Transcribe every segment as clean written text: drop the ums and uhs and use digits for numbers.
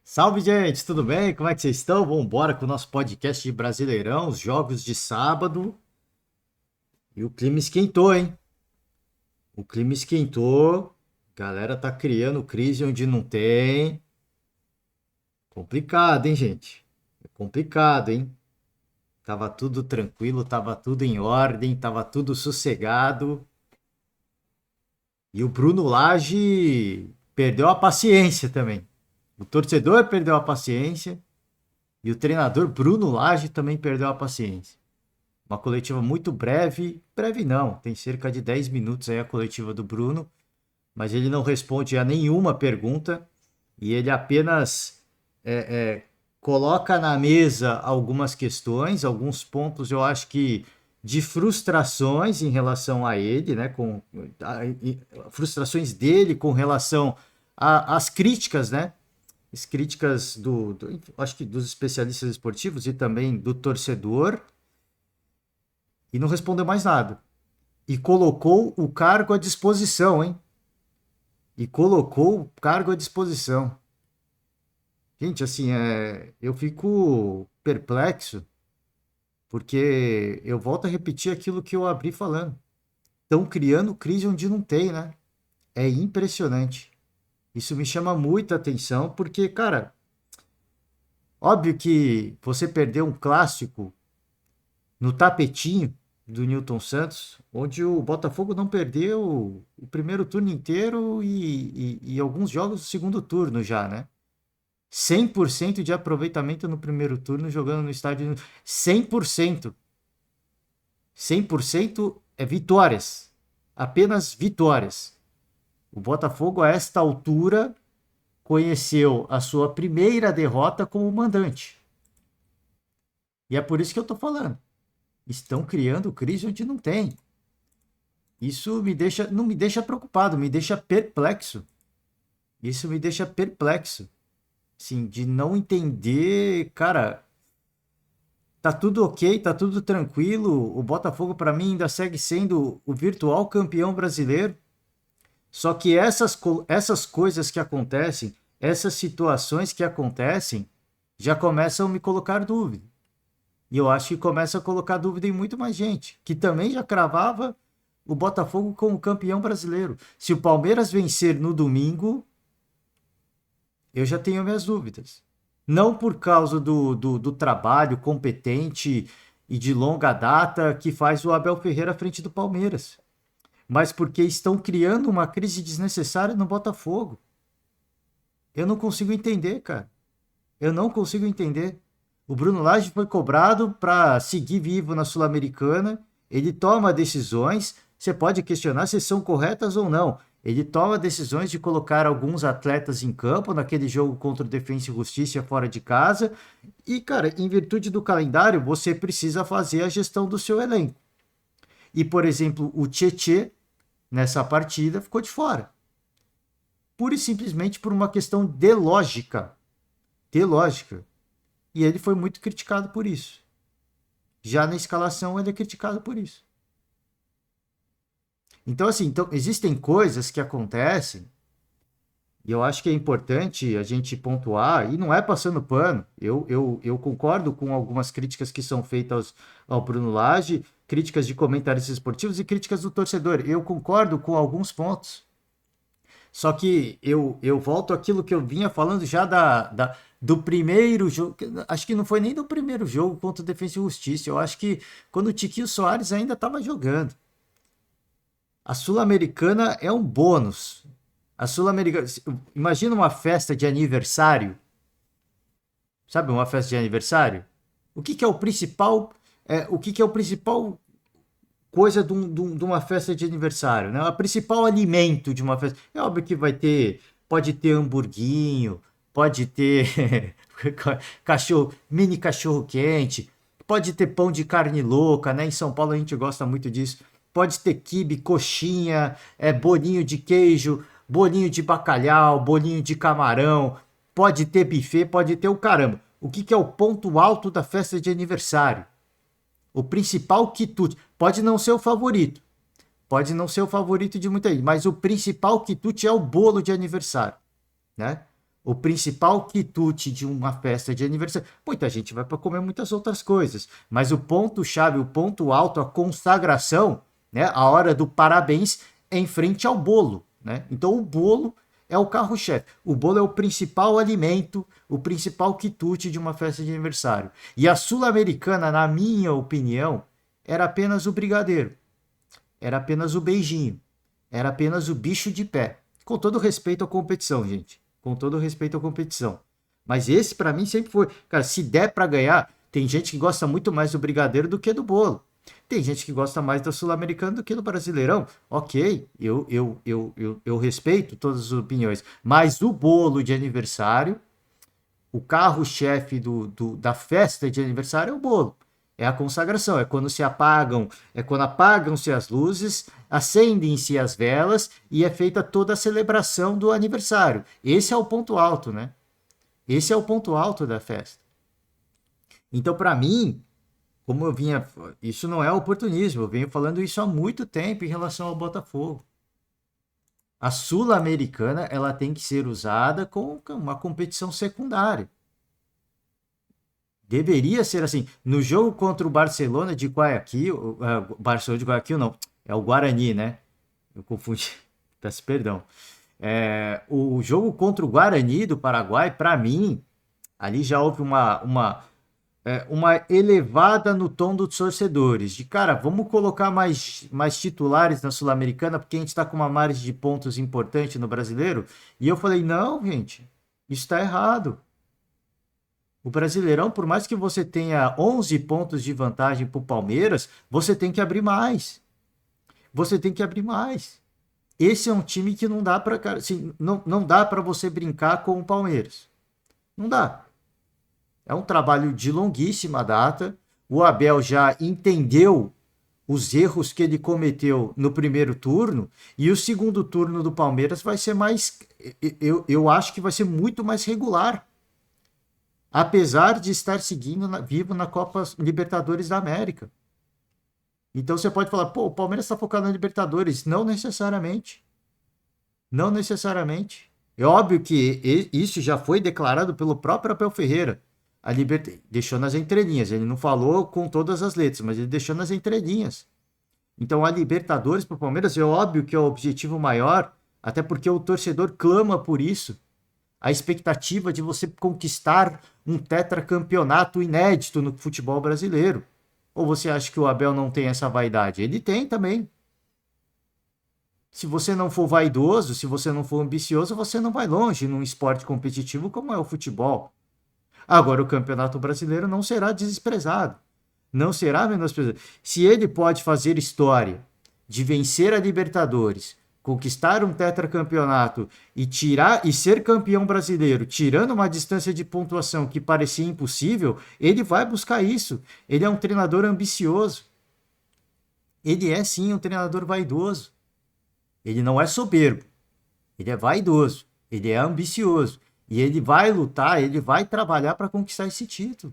Salve, gente, tudo bem? Como é que vocês estão? Vamos embora com o nosso podcast de Brasileirão, os jogos de sábado. E o clima esquentou, hein? O clima esquentou. A galera tá criando crise onde não tem. Complicado, hein, gente? É complicado, hein? Tava tudo tranquilo, tava tudo em ordem, tava tudo sossegado. E o Bruno Lage perdeu a paciência também. O torcedor perdeu a paciência e o treinador Bruno Lage também perdeu a paciência. Uma coletiva muito breve, breve não, tem cerca de 10 minutos aí a coletiva do Bruno, mas ele não responde a nenhuma pergunta e ele apenas coloca na mesa algumas questões, alguns pontos eu acho que de frustrações em relação a ele, né, frustrações dele com relação às críticas, né, as críticas acho que dos especialistas esportivos e também do torcedor, e não respondeu mais nada. E colocou o cargo à disposição, hein? E colocou o cargo à disposição. Gente, assim, eu fico perplexo, porque eu volto a repetir aquilo que eu abri falando. Estão criando crise onde não tem, né? É impressionante. Isso me chama muita atenção, porque, cara, óbvio que você perdeu um clássico no tapetinho do Newton Santos, onde o Botafogo não perdeu o primeiro turno inteiro e alguns jogos do segundo turno já, né? 100% de aproveitamento no primeiro turno jogando no estádio. 100%. 100% é vitórias. Apenas vitórias. O Botafogo, a esta altura, conheceu a sua primeira derrota como mandante. E é por isso que eu tô falando. Estão criando crise onde não tem. Isso não me deixa preocupado, me deixa perplexo. Isso me deixa perplexo. Assim, de não entender, cara, tá tudo ok, tá tudo tranquilo. O Botafogo para mim ainda segue sendo o virtual campeão brasileiro. Só que essas coisas que acontecem, essas situações que acontecem, já começam a me colocar dúvida. E eu acho que começa a colocar dúvida em muito mais gente, que também já cravava o Botafogo como campeão brasileiro. Se o Palmeiras vencer no domingo, eu já tenho minhas dúvidas. Não por causa do trabalho competente e de longa data que faz o Abel Ferreira à frente do Palmeiras, mas porque estão criando uma crise desnecessária no Botafogo. Eu não consigo entender, cara. Eu não consigo entender. O Bruno Lage foi cobrado para seguir vivo na Sul-Americana. Ele toma decisões. Você pode questionar se são corretas ou não. Ele toma decisões de colocar alguns atletas em campo naquele jogo contra o Defensa e Justiça fora de casa. E, cara, em virtude do calendário, você precisa fazer a gestão do seu elenco. E, por exemplo, o Tietê, nessa partida, ficou de fora. Pura e simplesmente por uma questão de lógica. De lógica. E ele foi muito criticado por isso. Já na escalação, ele é criticado por isso. Então, assim, existem coisas que acontecem, e eu acho que é importante a gente pontuar, e não é passando pano. Eu concordo com algumas críticas que são feitas ao Bruno Lage, críticas de comentaristas esportivos e críticas do torcedor. Eu concordo com alguns pontos. Só que eu volto àquilo que eu vinha falando já do primeiro jogo. Acho que não foi nem do primeiro jogo contra o Defensa e Justiça. Eu acho que quando o Tiquinho Soares ainda estava jogando. A Sul-Americana é um bônus. A Sul-Americana. Imagina uma festa de aniversário. Sabe, uma festa de aniversário? O que, que é o principal. O que, que é o principal coisa de uma festa de aniversário, né? O principal alimento de uma festa. É óbvio que pode ter hamburguinho, pode ter mini cachorro quente, pode ter pão de carne louca, né? Em São Paulo a gente gosta muito disso. Pode ter quibe, coxinha, bolinho de queijo, bolinho de bacalhau, bolinho de camarão, pode ter buffet, pode ter o caramba. O que, que é o ponto alto da festa de aniversário? O principal quitute, pode não ser o favorito, pode não ser o favorito de muita gente, mas o principal quitute é o bolo de aniversário, né? o principal quitute de uma festa de aniversário. Muita gente vai para comer muitas outras coisas, mas o ponto-chave, o ponto alto, a consagração, né, a hora do parabéns é em frente ao bolo, né? Então o bolo é o carro-chefe. O bolo é o principal alimento, o principal quitute de uma festa de aniversário. E a sul-americana, na minha opinião, era apenas o brigadeiro, era apenas o beijinho, era apenas o bicho de pé. Com todo respeito à competição, gente. Com todo respeito à competição. Mas esse, para mim, sempre foi. Cara, se der para ganhar, tem gente que gosta muito mais do brigadeiro do que do bolo. Tem gente que gosta mais do sul-americano do que do brasileirão. Ok, eu respeito todas as opiniões. Mas o bolo de aniversário, o carro-chefe da festa de aniversário é o bolo. É a consagração, é quando se apagam, é quando apagam-se as luzes, acendem-se as velas e é feita toda a celebração do aniversário. Esse é o ponto alto, né? Esse é o ponto alto da festa. Então, para mim, como eu vinha, isso não é oportunismo, eu venho falando isso há muito tempo em relação ao Botafogo. A Sul-Americana, ela tem que ser usada como uma competição secundária. Deveria ser assim. No jogo contra o Barcelona de Guayaquil, Barcelona de Guayaquil não, é o Guarani, né? Eu confundi, peço perdão. O jogo contra o Guarani do Paraguai, para mim, ali já houve uma elevada no tom dos torcedores. De cara, vamos colocar mais titulares na Sul-Americana, porque a gente está com uma margem de pontos importante no brasileiro. E eu falei, não, gente, isso está errado. O Brasileirão, por mais que você tenha 11 pontos de vantagem para o Palmeiras, você tem que abrir mais. Você tem que abrir mais. Esse é um time que não dá para, assim, não dá para você brincar com o Palmeiras. Não dá. É um trabalho de longuíssima data. O Abel já entendeu os erros que ele cometeu no primeiro turno e o segundo turno do Palmeiras vai ser mais, eu acho que vai ser muito mais regular. Apesar de estar seguindo vivo na Copa Libertadores da América. Então você pode falar, pô, o Palmeiras está focado na Libertadores. Não necessariamente. Não necessariamente. É óbvio que isso já foi declarado pelo próprio Abel Ferreira. Deixou nas entrelinhas. Ele não falou com todas as letras, mas ele deixou nas entrelinhas. Então a Libertadores para o Palmeiras é óbvio que é o objetivo maior, até porque o torcedor clama por isso. A expectativa de você conquistar um tetracampeonato inédito no futebol brasileiro. Ou você acha que o Abel não tem essa vaidade? Ele tem também. Se você não for vaidoso, se você não for ambicioso, você não vai longe num esporte competitivo como é o futebol. Agora, o Campeonato Brasileiro não será desprezado. Não será menosprezado. Se ele pode fazer história de vencer a Libertadores, conquistar um tetracampeonato e ser campeão brasileiro, tirando uma distância de pontuação que parecia impossível, ele vai buscar isso. Ele é um treinador ambicioso. Ele é sim um treinador vaidoso. Ele não é soberbo. Ele é vaidoso. Ele é ambicioso. E ele vai lutar, ele vai trabalhar para conquistar esse título.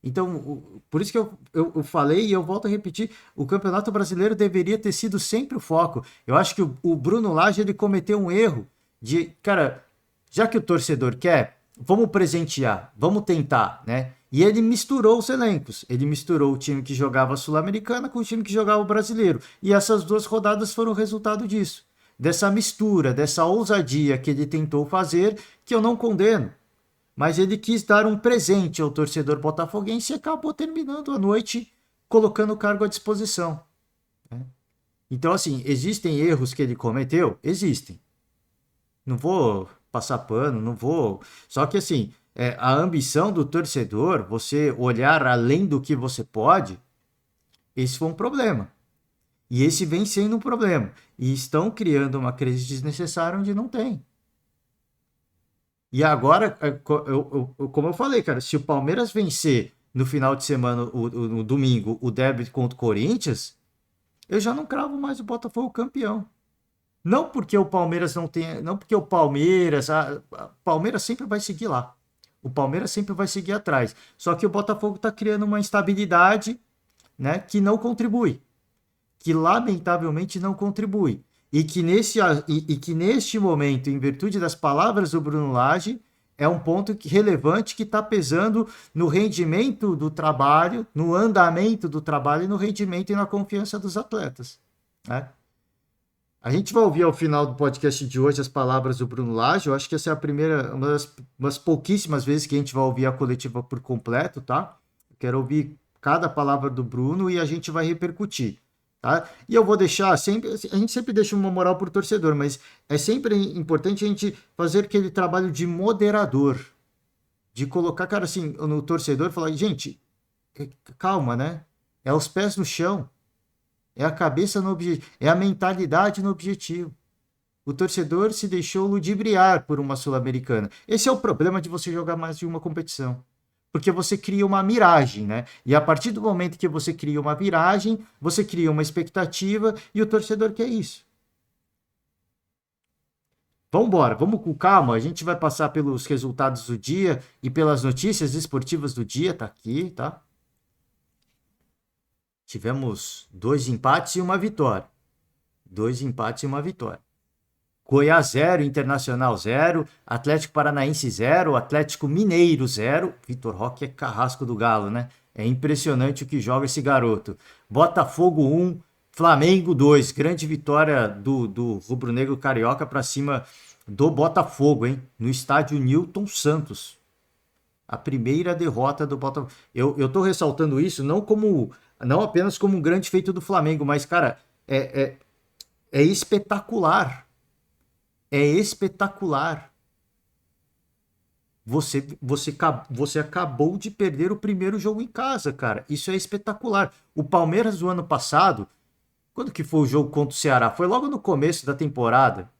Então, por isso que eu falei e eu volto a repetir, o Campeonato Brasileiro deveria ter sido sempre o foco. Eu acho que o Bruno Lage, ele cometeu um erro de, cara, já que o torcedor quer, vamos presentear, vamos tentar, né? E ele misturou os elencos. Ele misturou o time que jogava a Sul-Americana com o time que jogava o Brasileiro. E essas duas rodadas foram o resultado disso. Dessa mistura, dessa ousadia que ele tentou fazer, que eu não condeno. Mas ele quis dar um presente ao torcedor botafoguense e acabou terminando a noite colocando o cargo à disposição. Né? Então, assim, existem erros que ele cometeu? Existem. Não vou passar pano, não vou... Só que, assim, a ambição do torcedor, você olhar além do que você pode, esse foi um problema. E esse vem sendo um problema. E estão criando uma crise desnecessária onde não tem. E agora, como eu falei, cara, se o Palmeiras vencer no final de semana, no domingo, o derby contra o Corinthians, eu já não cravo mais o Botafogo campeão. Não porque o Palmeiras não tenha, não porque o Palmeiras, Palmeiras sempre vai seguir lá. O Palmeiras sempre vai seguir atrás. Só que o Botafogo está criando uma instabilidade, né, que não contribui. Que lamentavelmente não contribui. E que neste momento, em virtude das palavras do Bruno Lage, é um ponto relevante que está pesando no rendimento do trabalho, no andamento do trabalho, no rendimento e na confiança dos atletas, né? A gente vai ouvir ao final do podcast de hoje as palavras do Bruno Lage. Eu acho que essa é a primeira, umas pouquíssimas vezes que a gente vai ouvir a coletiva por completo, tá? Eu quero ouvir cada palavra do Bruno e a gente vai repercutir, tá? E eu vou deixar sempre, a gente sempre deixa uma moral pro torcedor, mas é sempre importante a gente fazer aquele trabalho de moderador, de colocar, cara, assim, no torcedor e falar, gente, calma, né? É os pés no chão. É a cabeça no objetivo, é a mentalidade no objetivo. O torcedor se deixou ludibriar por uma Sul-Americana. Esse é o problema de você jogar mais de uma competição. Porque você cria uma miragem, né? E a partir do momento que você cria uma miragem, você cria uma expectativa e o torcedor quer isso. Vamos embora, vamos com calma. A gente vai passar pelos resultados do dia e pelas notícias esportivas do dia. Tá aqui, tá? Tivemos 2 empates e uma vitória. 2 empates e uma vitória. Goiás 0, Internacional 0, Atlético Paranaense 0, Atlético Mineiro 0. Vitor Roque é carrasco do Galo, né? É impressionante o que joga esse garoto. Botafogo 1, Flamengo 2. Grande vitória do rubro-negro carioca para cima do Botafogo, hein? No estádio Newton Santos. A primeira derrota do Botafogo. Eu tô ressaltando isso não apenas como um grande feito do Flamengo, mas, cara, é espetacular. É espetacular. Você acabou de perder o primeiro jogo em casa, cara. Isso é espetacular. O Palmeiras do ano passado, quando que foi o jogo contra o Ceará? Foi logo no começo da temporada.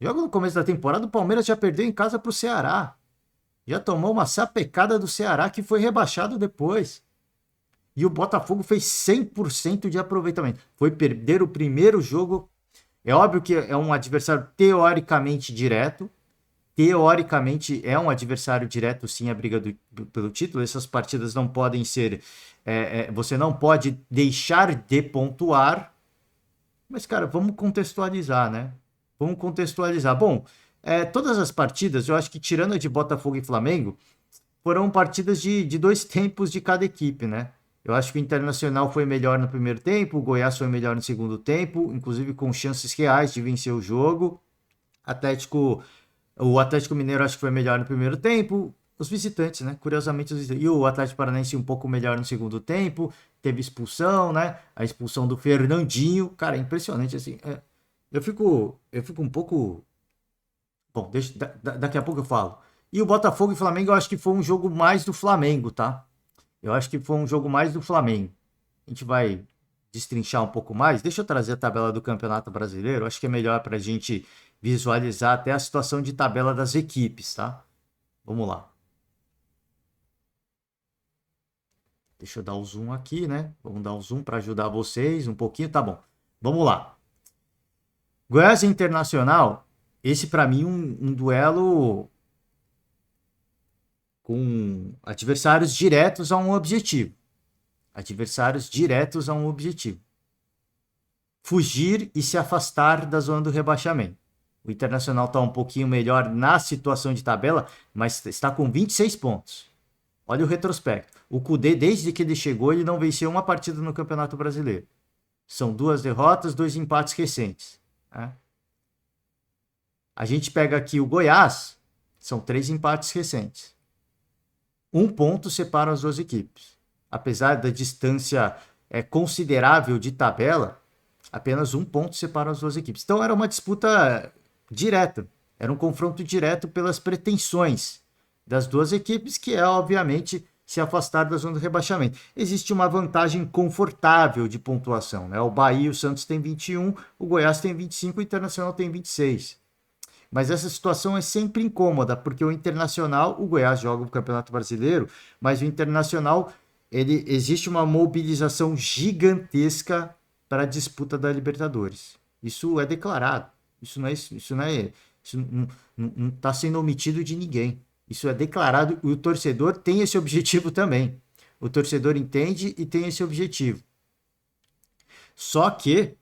Logo no começo da temporada, o Palmeiras já perdeu em casa pro Ceará. Já tomou uma sapecada do Ceará que foi rebaixado depois. E o Botafogo fez 100% de aproveitamento. Foi perder o primeiro jogo. É óbvio que é um adversário teoricamente direto. Teoricamente é um adversário direto, sim, a briga pelo título. Essas partidas não podem ser. Você não pode deixar de pontuar. Mas, cara, vamos contextualizar, né? Vamos contextualizar. Bom, todas as partidas, eu acho que tirando a de Botafogo e Flamengo, foram partidas de 2 tempos de cada equipe, né? Eu acho que o Internacional foi melhor no primeiro tempo, o Goiás foi melhor no segundo tempo, inclusive com chances reais de vencer o jogo. O Atlético Mineiro acho que foi melhor no primeiro tempo. Os visitantes, né? Curiosamente, e o Atlético Paranaense um pouco melhor no segundo tempo. Teve expulsão, né? A expulsão do Fernandinho. Cara, é impressionante, assim. Eu fico um pouco. Bom, daqui a pouco eu falo. E o Botafogo e Flamengo, eu acho que foi um jogo mais do Flamengo, tá? Eu acho que foi um jogo mais do Flamengo. A gente vai destrinchar um pouco mais. Deixa eu trazer a tabela do Campeonato Brasileiro. Acho que é melhor para a gente visualizar até a situação de tabela das equipes, tá? Vamos lá. Deixa eu dar o zoom aqui, né? Vamos dar um zoom para ajudar vocês um pouquinho. Tá bom. Vamos lá. Goiás Internacional. Esse para mim um duelo com adversários diretos a um objetivo. Adversários diretos a um objetivo. Fugir e se afastar da zona do rebaixamento. O Internacional está um pouquinho melhor na situação de tabela, mas está com 26 pontos. Olha o retrospecto. O Cudê, desde que ele chegou, ele não venceu uma partida no Campeonato Brasileiro. São 2 derrotas, 2 empates recentes, né? A gente pega aqui o Goiás, são 3 empates recentes. 1 ponto separa as duas equipes. Apesar da distância considerável de tabela, apenas 1 ponto separa as duas equipes. Então era uma disputa direta. Era um confronto direto pelas pretensões das duas equipes, que é, obviamente, se afastar da zona do rebaixamento. Existe uma vantagem confortável de pontuação, né? O Bahia e o Santos têm 21, o Goiás tem 25, o Internacional tem 26. Mas essa situação é sempre incômoda, porque o Internacional, o Goiás joga o Campeonato Brasileiro, mas o Internacional, existe uma mobilização gigantesca para a disputa da Libertadores. Isso é declarado. Isso não está sendo omitido de ninguém. Isso é declarado e o torcedor tem esse objetivo também. O torcedor entende e tem esse objetivo. Só que,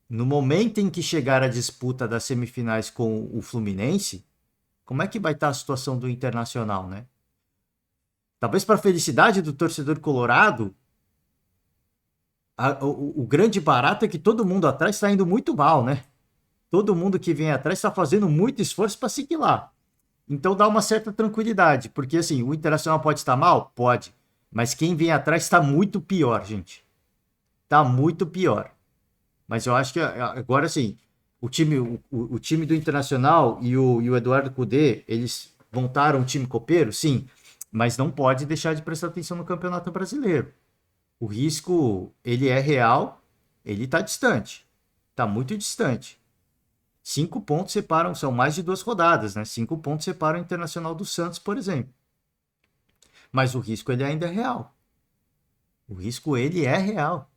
no momento em que chegar a disputa das semifinais com o Fluminense, como é que vai estar a situação do Internacional, né? Talvez para a felicidade do torcedor colorado, o grande barato é que todo mundo atrás está indo muito mal, né? Todo mundo que vem atrás está fazendo muito esforço para seguir lá. Então dá uma certa tranquilidade, porque assim, o Internacional pode estar mal? Pode. Mas quem vem atrás está muito pior, gente. Está muito pior. Mas eu acho que agora sim, o time do Internacional e o Eduardo Cudê, eles montaram um time copeiro? Sim. Mas não pode deixar de prestar atenção no Campeonato Brasileiro. O risco, ele é real, ele está distante. Está muito distante. 5 pontos separam, são mais de 2 rodadas, né? 5 pontos separam o Internacional do Santos, por exemplo. Mas o risco, ele ainda é real. O risco, ele é real.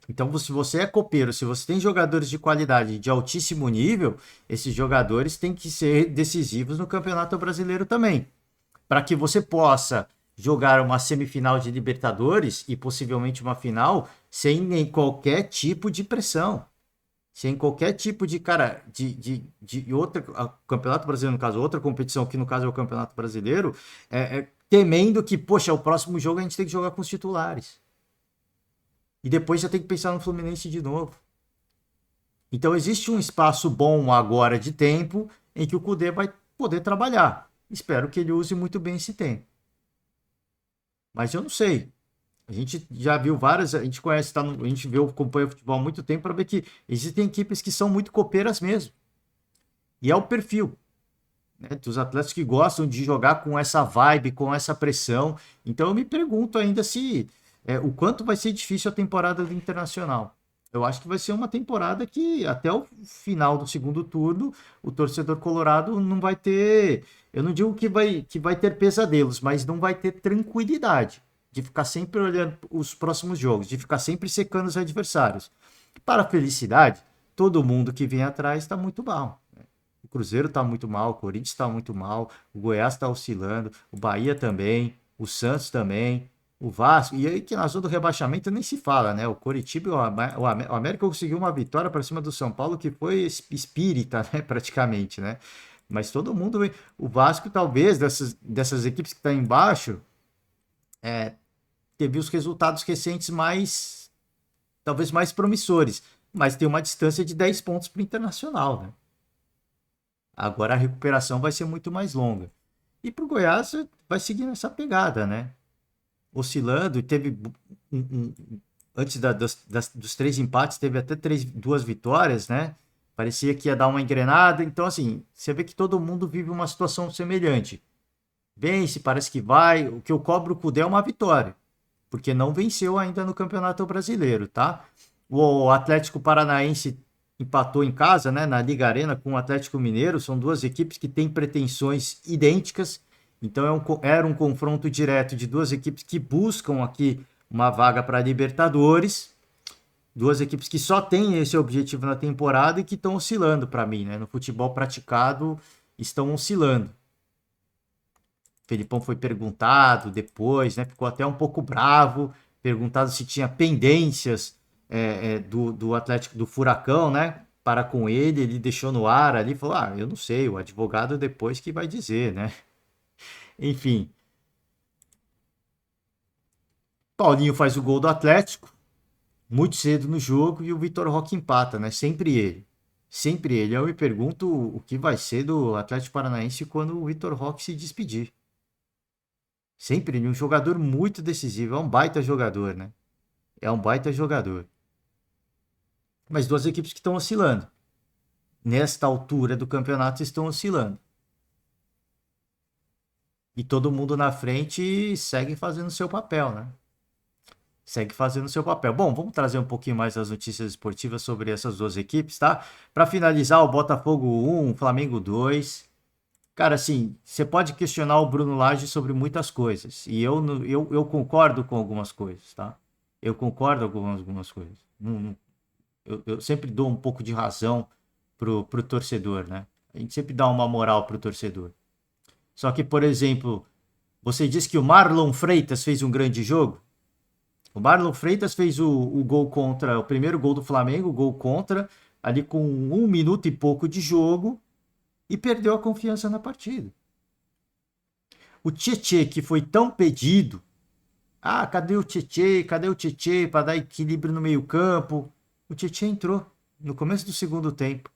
Então, se você é copeiro, se você tem jogadores de qualidade de altíssimo nível, esses jogadores têm que ser decisivos no Campeonato Brasileiro também. Para que você possa jogar uma semifinal de Libertadores e possivelmente uma final sem nem qualquer tipo de pressão. Sem qualquer tipo de, cara, de outra, Campeonato Brasileiro, no caso, outra competição, que no caso é o Campeonato Brasileiro, temendo que, poxa, o próximo jogo a gente tem que jogar com os titulares. E depois já tem que pensar no Fluminense de novo. Então existe um espaço bom agora de tempo em que o Cudê vai poder trabalhar. Espero que ele use muito bem esse tempo. Mas eu não sei. A gente já viu várias, a gente conhece, a gente vê, acompanha o futebol há muito tempo para ver que existem equipes que são muito copeiras mesmo. E é o perfil, né, dos atletas que gostam de jogar com essa vibe, com essa pressão. Então eu me pergunto ainda se o quanto vai ser difícil a temporada do Internacional. Eu acho que vai ser uma temporada que até o final do segundo turno o torcedor colorado não vai ter, eu não digo que vai ter pesadelos, mas não vai ter tranquilidade de ficar sempre olhando os próximos jogos, de ficar sempre secando os adversários. Para a felicidade, todo mundo que vem atrás está muito mal. O Cruzeiro está muito mal, o Corinthians está muito mal, o Goiás está oscilando, o Bahia também, o Santos também, o Vasco, e aí que na zona do rebaixamento nem se fala, né? O Coritiba e o América conseguiu uma vitória para cima do São Paulo que foi espírita, né? Praticamente, né? Mas todo mundo, o Vasco talvez, dessas equipes que estão embaixo, teve os resultados recentes talvez mais promissores, mas tem uma distância de 10 pontos para o Internacional, né? Agora a recuperação vai ser muito mais longa. E para o Goiás vai seguir nessa pegada, né? Oscilando, e teve antes dos 3 empates, teve até 2 vitórias, né? Parecia que ia dar uma engrenada. Então, assim, você vê que todo mundo vive uma situação semelhante. Vence, parece que vai. O que eu cobro o Cudê é uma vitória, porque não venceu ainda no Campeonato Brasileiro, tá? O Atlético Paranaense empatou em casa, né, na Liga Arena com o Atlético Mineiro. São duas equipes que têm pretensões idênticas. Então era um confronto direto de duas equipes que buscam aqui uma vaga para a Libertadores. Duas equipes que só têm esse objetivo na temporada e que estão oscilando para mim, né? No futebol praticado, estão oscilando. Felipão foi perguntado depois, né? Ficou até um pouco bravo, perguntado se tinha pendências do Atlético do Furacão, né? Para com ele deixou no ar ali, falou: ah, eu não sei, o advogado depois que vai dizer, né? Enfim, Paulinho faz o gol do Atlético muito cedo no jogo e o Vitor Roque empata, né? Sempre ele. Sempre ele. Eu me pergunto o que vai ser do Atlético Paranaense quando o Vitor Roque se despedir. Sempre ele, um jogador muito decisivo, é um baita jogador, né? É um baita jogador. Mas duas equipes que estão oscilando. Nesta altura do campeonato estão oscilando. E todo mundo na frente segue fazendo o seu papel, né? Segue fazendo o seu papel. Bom, vamos trazer um pouquinho mais as notícias esportivas sobre essas duas equipes, tá? Para finalizar, o Botafogo 1, o Flamengo 2. Cara, assim, você pode questionar o Bruno Lage sobre muitas coisas. E eu concordo com algumas coisas, tá? Eu concordo com algumas coisas. Eu sempre dou um pouco de razão pro torcedor, né? A gente sempre dá uma moral pro torcedor. Só que, por exemplo, você disse que o Marlon Freitas fez um grande jogo. O Marlon Freitas fez o gol contra, o primeiro gol do Flamengo, o gol contra, ali com 1 minuto e pouco de jogo. e perdeu a confiança na partida. O Tietê, que foi tão pedido, cadê o Tietê? Cadê o Tietê para dar equilíbrio no meio-campo? O Tietê entrou no começo do segundo tempo.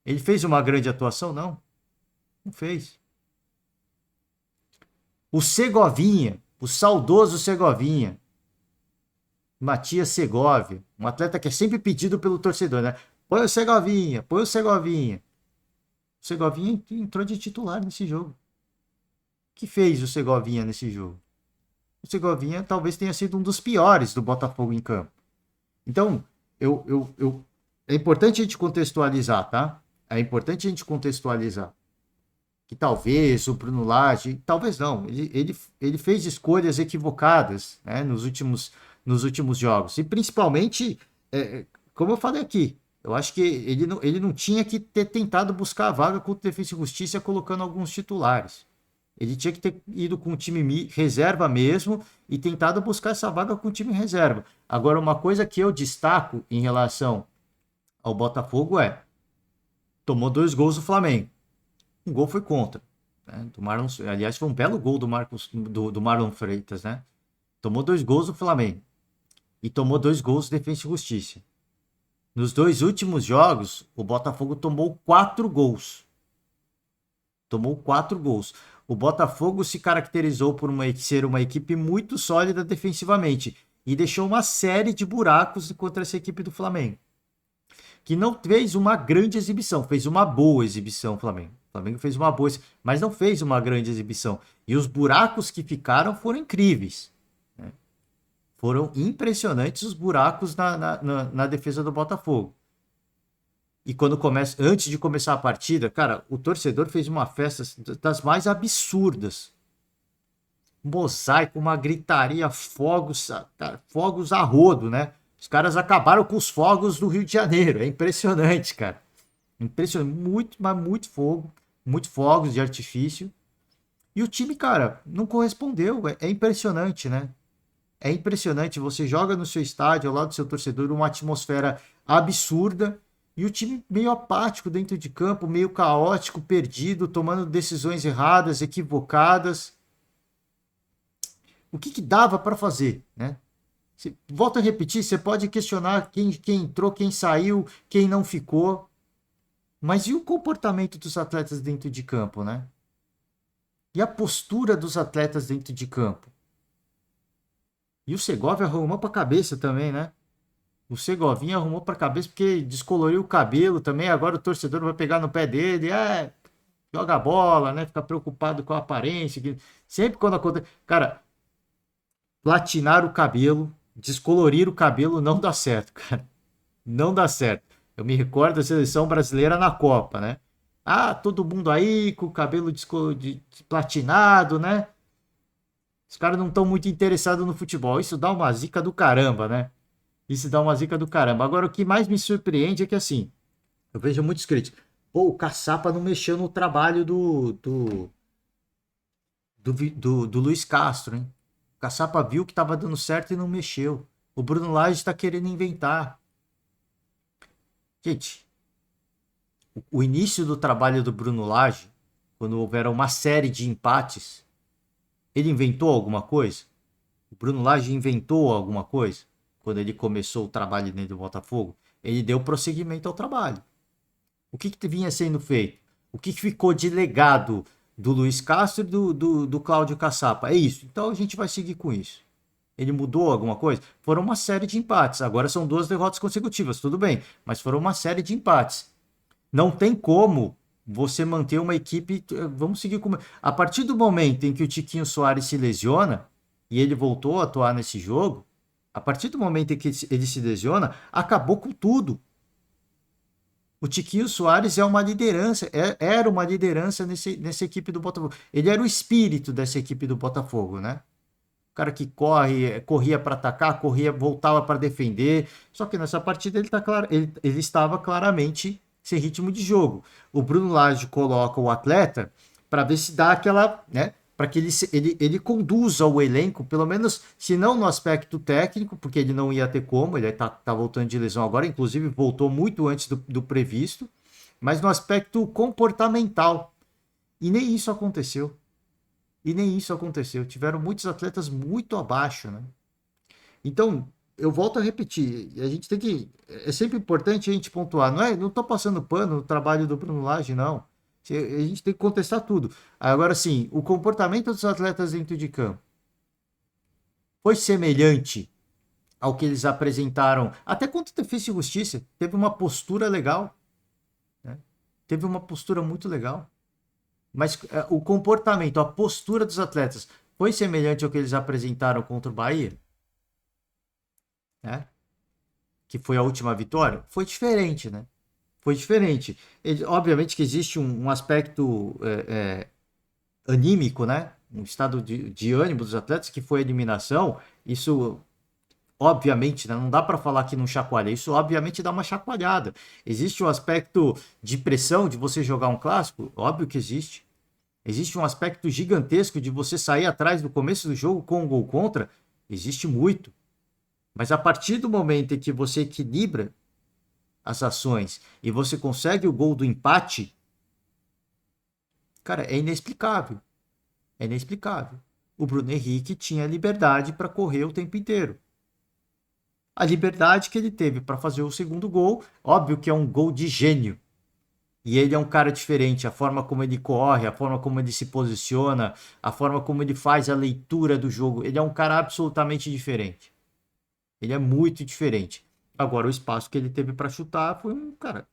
Ele fez uma grande atuação? Não. Não fez. O Segovinha, o saudoso Segovinha, Matias Segovia, um atleta que é sempre pedido pelo torcedor, né? Põe o Segovinha, põe o Segovinha. O Segovinha entrou de titular nesse jogo. O que fez o Segovinha nesse jogo? O Segovinha talvez tenha sido um dos piores do Botafogo em campo. Então, é importante a gente contextualizar, tá? É importante a gente contextualizar que talvez o Bruno Lage, talvez não, ele fez escolhas equivocadas, né, nos últimos jogos. E principalmente, como eu falei aqui, eu acho que ele não tinha que ter tentado buscar a vaga contra o Defensa e Justiça colocando alguns titulares. Ele tinha que ter ido com o time reserva mesmo e tentado buscar essa vaga com o time reserva. Agora, uma coisa que eu destaco em relação ao Botafogo tomou 2 gols do Flamengo. Um gol foi contra. Né? Aliás, foi um belo gol do Marlon Freitas, né? Tomou 2 gols do Flamengo. E tomou 2 gols do Defensa e Justiça. Nos 2 últimos jogos, o Botafogo tomou 4 gols. Tomou 4 gols. O Botafogo se caracterizou por ser uma equipe muito sólida defensivamente e deixou uma série de buracos contra essa equipe do Flamengo, que não fez uma grande exibição, fez uma boa exibição o Flamengo. O Flamengo fez uma boa, mas não fez uma grande exibição. E os buracos que ficaram foram incríveis. Né? Foram impressionantes os buracos na defesa do Botafogo. E antes de começar a partida, cara, o torcedor fez uma festa das mais absurdas. Mosaico, uma gritaria, fogos a rodo, né? Os caras acabaram com os fogos do Rio de Janeiro. É impressionante, cara. Impressionante. Mas muito fogo, muito fogos de artifício. E o time, cara, não correspondeu. É impressionante, né? É impressionante. Você joga no seu estádio, ao lado do seu torcedor, uma atmosfera absurda. E o time meio apático dentro de campo, meio caótico, perdido, tomando decisões erradas, equivocadas. O que dava para fazer, né? Volto a repetir, você pode questionar quem entrou, quem saiu, quem não ficou. Mas e o comportamento dos atletas dentro de campo, né? E a postura dos atletas dentro de campo? E o Segovia arrumou para a cabeça também, né? O Segovinha arrumou para a cabeça porque descoloriu o cabelo também. Agora o torcedor vai pegar no pé dele. Joga a bola, né? Fica preocupado com a aparência. Sempre quando acontece. Cara, platinar o cabelo, descolorir o cabelo não dá certo, cara. Não dá certo. Eu me recordo da seleção brasileira na Copa, né? Todo mundo aí com o cabelo platinado, né? Os caras não estão muito interessados no futebol. Isso dá uma zica do caramba, né? Isso dá uma zica do caramba. Agora, o que mais me surpreende é que, assim, eu vejo muitos críticos. Pô, o Caçapa não mexeu no trabalho do Luiz Castro, hein? O Caçapa viu que estava dando certo e não mexeu. O Bruno Lage está querendo inventar. Gente, o início do trabalho do Bruno Lage, quando houveram uma série de empates, ele inventou alguma coisa? O Bruno Lage inventou alguma coisa? Quando ele começou o trabalho dentro do Botafogo, ele deu prosseguimento ao trabalho. O que vinha sendo feito? O que ficou de legado do Luiz Castro e do Cláudio Caçapa? É isso. Então a gente vai seguir com isso. Ele mudou alguma coisa? Foram uma série de empates. Agora são 2 derrotas consecutivas, tudo bem. Mas foram uma série de empates. Não tem como você manter uma equipe... Vamos seguir com... A partir do momento em que o Tiquinho Soares se lesiona, e ele voltou a atuar nesse jogo, a partir do momento em que ele se lesiona, acabou com tudo. O Tiquinho Soares é uma liderança, era uma liderança nessa equipe do Botafogo. Ele era o espírito dessa equipe do Botafogo, né? O cara que corria para atacar, voltava para defender. Só que nessa partida ele estava claramente sem ritmo de jogo. O Bruno Lage coloca o atleta para ver se dá aquela, né? Para que ele conduza o elenco, pelo menos, se não no aspecto técnico, porque ele não ia ter como, ele tá voltando de lesão agora, inclusive voltou muito antes do previsto, mas no aspecto comportamental. E nem isso aconteceu. E nem isso aconteceu. Tiveram muitos atletas muito abaixo, né? Então, eu volto a repetir, a gente tem que. É sempre importante a gente pontuar. Não estou passando pano no trabalho do Bruno Lage, não. A gente tem que contestar tudo. Agora, sim, o comportamento dos atletas dentro de campo foi semelhante ao que eles apresentaram. Até quanto Defesa e Justiça teve uma postura legal, né? Teve uma postura muito legal. Mas o comportamento, a postura dos atletas foi semelhante ao que eles apresentaram contra o Bahia, né? Que foi a última vitória? Foi diferente, né? Foi diferente. Obviamente que existe um aspecto anímico, né? Um estado de ânimo dos atletas que foi a eliminação. Isso, obviamente, né? Não dá para falar que não chacoalha. Isso, obviamente, dá uma chacoalhada. Existe um aspecto de pressão de você jogar um clássico? Óbvio que existe. Existe um aspecto gigantesco de você sair atrás do começo do jogo com um gol contra? Existe muito. Mas a partir do momento em que você equilibra as ações e você consegue o gol do empate, cara, é inexplicável. É inexplicável. O Bruno Henrique tinha liberdade para correr o tempo inteiro. A liberdade que ele teve para fazer o segundo gol, óbvio que é um gol de gênio. E ele é um cara diferente, a forma como ele corre, a forma como ele se posiciona, a forma como ele faz a leitura do jogo. Ele é um cara absolutamente diferente. Ele é muito diferente. Agora, o espaço que ele teve para chutar foi um, cara,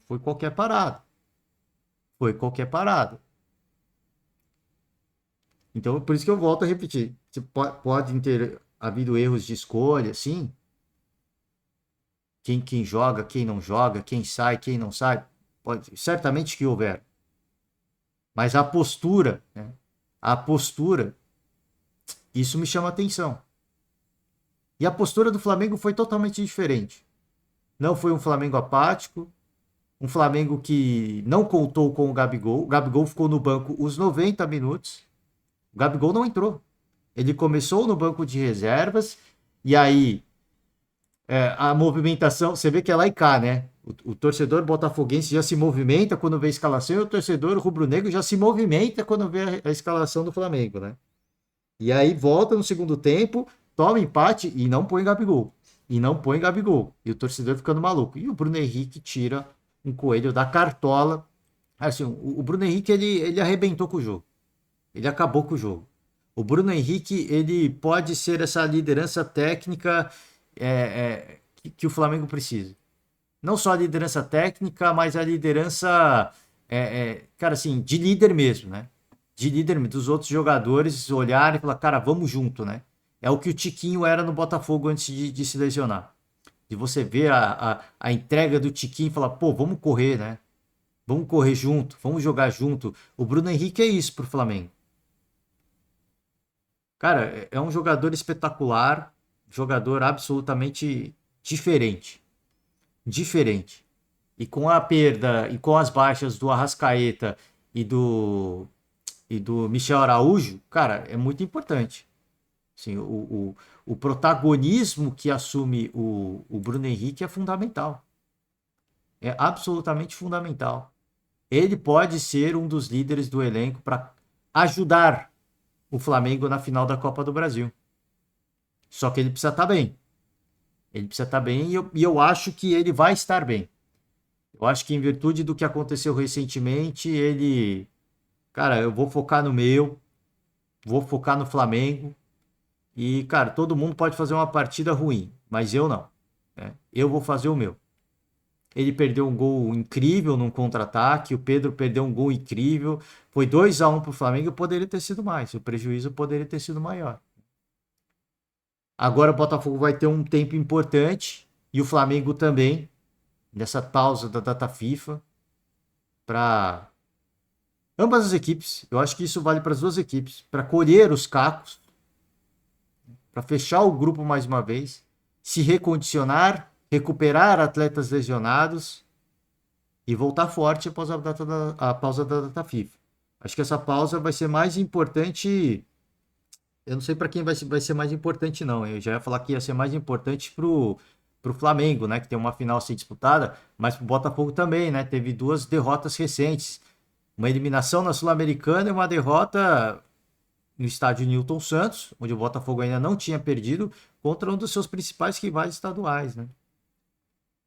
foi qualquer parada. Foi qualquer parada. Então, por isso que eu volto a repetir. Pode ter havido erros de escolha, sim. Quem joga, quem não joga, quem sai, quem não sai. Pode, certamente que houver. Mas a postura, né? A postura, isso me chama atenção. E a postura do Flamengo foi totalmente diferente. Não foi um Flamengo apático, um Flamengo que não contou com o Gabigol. O Gabigol ficou no banco os 90 minutos. O Gabigol não entrou. Ele começou no banco de reservas e aí a movimentação, você vê que é lá e cá, né? O torcedor botafoguense já se movimenta quando vê a escalação e o torcedor rubro-negro já se movimenta quando vê a escalação do Flamengo, né? E aí volta no segundo tempo, toma empate e não põe Gabigol. E não põe Gabigol. E o torcedor ficando maluco. E o Bruno Henrique tira um coelho da cartola. Assim, o Bruno Henrique, ele arrebentou com o jogo. Ele acabou com o jogo. O Bruno Henrique, ele pode ser essa liderança técnica que o Flamengo precisa. Não só a liderança técnica, mas a liderança, cara, assim, de líder mesmo, né? De líder dos outros jogadores olharem e falar, cara, vamos junto, né? É o que o Tiquinho era no Botafogo antes de se lesionar. De você ver a entrega do Tiquinho e falar, pô, vamos correr, né? Vamos correr junto, vamos jogar junto. O Bruno Henrique é isso pro Flamengo. Cara, é um jogador espetacular, jogador absolutamente diferente. Diferente. E com a perda e com as baixas do Arrascaeta e do Michel Araújo, cara, é muito importante. Assim, o protagonismo que assume o Bruno Henrique é fundamental. É absolutamente fundamental. Ele pode ser um dos líderes do elenco para ajudar o Flamengo na final da Copa do Brasil. Só que ele precisa estar bem. Ele precisa estar bem e eu acho que ele vai estar bem. Eu acho que em virtude do que aconteceu recentemente, ele. Cara, eu vou focar no meu, vou focar no Flamengo. E, cara, todo mundo pode fazer uma partida ruim, mas eu não. Né? Eu vou fazer o meu. Ele perdeu um gol incrível num contra-ataque, o Pedro perdeu um gol incrível. Foi 2-1 para o Flamengo e poderia ter sido mais. O prejuízo poderia ter sido maior. Agora o Botafogo vai ter um tempo importante e o Flamengo também, nessa pausa da data FIFA, para ambas as equipes. Eu acho que isso vale para as duas equipes, para colher os cacos, para fechar o grupo mais uma vez, se recondicionar, recuperar atletas lesionados e voltar forte após a pausa da data FIFA. Acho que essa pausa vai ser mais importante. Eu não sei para quem vai ser mais importante, não. Eu já ia falar que ia ser mais importante pro Flamengo, né? Que tem uma final a ser disputada, mas pro Botafogo também, né? Teve 2 derrotas recentes. Uma eliminação na Sul-Americana e uma derrota no estádio Newton Santos, onde o Botafogo ainda não tinha perdido, contra um dos seus principais rivais estaduais, né?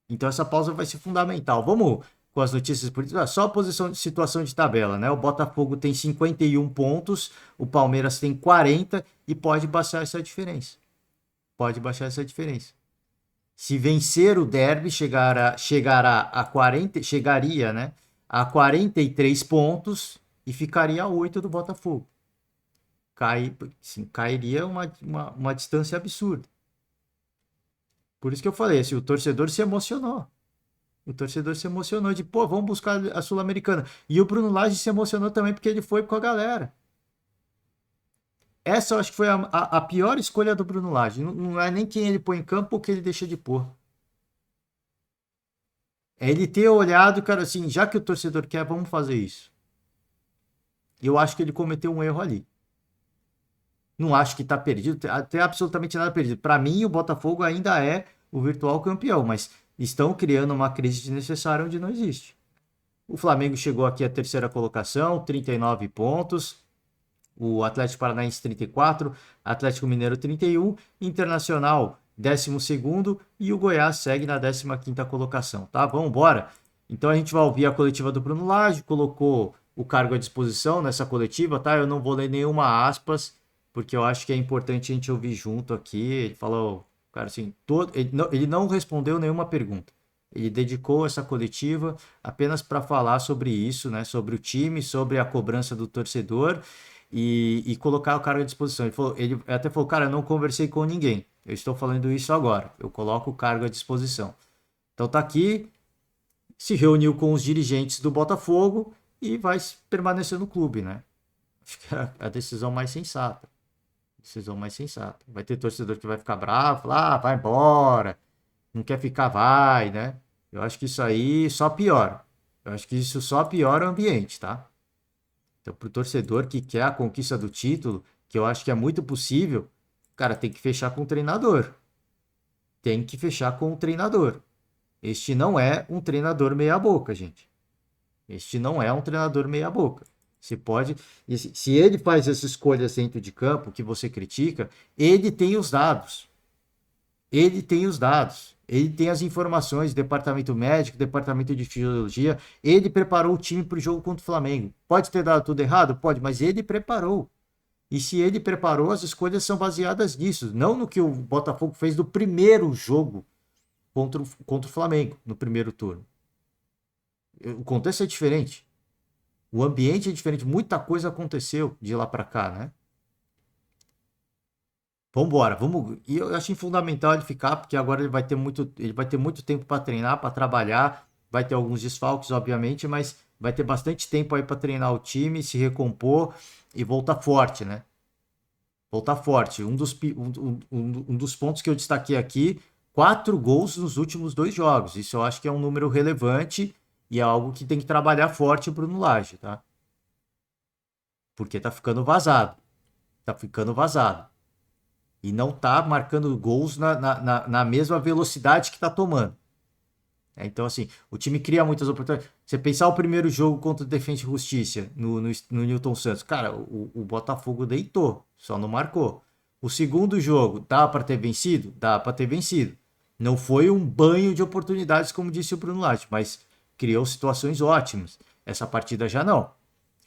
Então essa pausa vai ser fundamental. Vamos com as notícias políticas. Só a posição de situação de tabela, né? O Botafogo tem 51 pontos, o Palmeiras tem 40 e pode baixar essa diferença. Pode baixar essa diferença. Se vencer o derby, chegaria, né, a 43 pontos e ficaria a 8 do Botafogo. Sim, cairia uma distância absurda. Por isso que eu falei, assim, o torcedor se emocionou. O torcedor se emocionou de, pô, vamos buscar a Sul-Americana. E o Bruno Lage se emocionou também porque ele foi com a galera. Essa eu acho que foi a pior escolha do Bruno Lage. Não é nem quem ele põe em campo ou quem ele deixa de pôr. É ele ter olhado, cara, assim, já que o torcedor quer, vamos fazer isso. E eu acho que ele cometeu um erro ali. Não acho que tá perdido, até absolutamente nada perdido. Para mim, o Botafogo ainda é o virtual campeão, mas estão criando uma crise desnecessária onde não existe. O Flamengo chegou aqui à terceira colocação, 39 pontos. O Atlético Paranaense 34, Atlético Mineiro 31, Internacional 12º e o Goiás segue na 15ª colocação, tá? Vamos embora. Então a gente vai ouvir a coletiva do Bruno Lage, colocou o cargo à disposição nessa coletiva, tá? Eu não vou ler nenhuma aspas, porque eu acho que é importante a gente ouvir junto aqui. Ele falou, cara, assim, ele não respondeu nenhuma pergunta. Ele dedicou essa coletiva apenas para falar sobre isso, né? Sobre o time, sobre a cobrança do torcedor e colocar o cargo à disposição. Ele até falou, cara, eu não conversei com ninguém. Eu estou falando isso agora. Eu coloco o cargo à disposição. Então tá aqui, se reuniu com os dirigentes do Botafogo e vai permanecer no clube, né? Acho que é a decisão mais sensata. Decisão mais sensata. Vai ter torcedor que vai ficar bravo, falar, vai embora, não quer ficar, vai, né? Eu acho que isso aí só piora. Eu acho que isso só piora o ambiente, tá? Então, pro torcedor que quer a conquista do título, que eu acho que é muito possível, cara, tem que fechar com o treinador. Tem que fechar com o treinador. Este não é um treinador meia-boca, gente. Este não é um treinador meia-boca. Você pode. Se ele faz essas escolhas dentro de campo que você critica, ele tem os dados. Ele tem os dados. Ele tem as informações, departamento médico, departamento de fisiologia. Ele preparou o time para o jogo contra o Flamengo. Pode ter dado tudo errado? Pode, mas ele preparou. E se ele preparou, as escolhas são baseadas nisso. Não no que o Botafogo fez no primeiro jogo contra o Flamengo, no primeiro turno. O contexto é diferente. O ambiente é diferente. Muita coisa aconteceu de lá para cá, né? Vambora, vamos. E eu achei fundamental ele ficar, porque agora ele vai ter muito tempo para treinar, para trabalhar. Vai ter alguns desfalques, obviamente, mas vai ter bastante tempo aí para treinar o time, se recompor e voltar forte, né? Voltar forte. Um dos pontos que eu destaquei aqui, 4 gols nos últimos 2 jogos. Isso eu acho que é um número relevante e é algo que tem que trabalhar forte o Bruno Lage, tá? Porque tá ficando vazado. Tá ficando vazado. E não tá marcando gols na mesma velocidade que tá tomando. Então, assim, o time cria muitas oportunidades. Você pensar o primeiro jogo contra o Defensa e Justiça no Newton Santos, cara, o Botafogo deitou, só não marcou. O segundo jogo, dá para ter vencido? Dá para ter vencido. Não foi um banho de oportunidades, como disse o Bruno Lage, mas criou situações ótimas. Essa partida já não.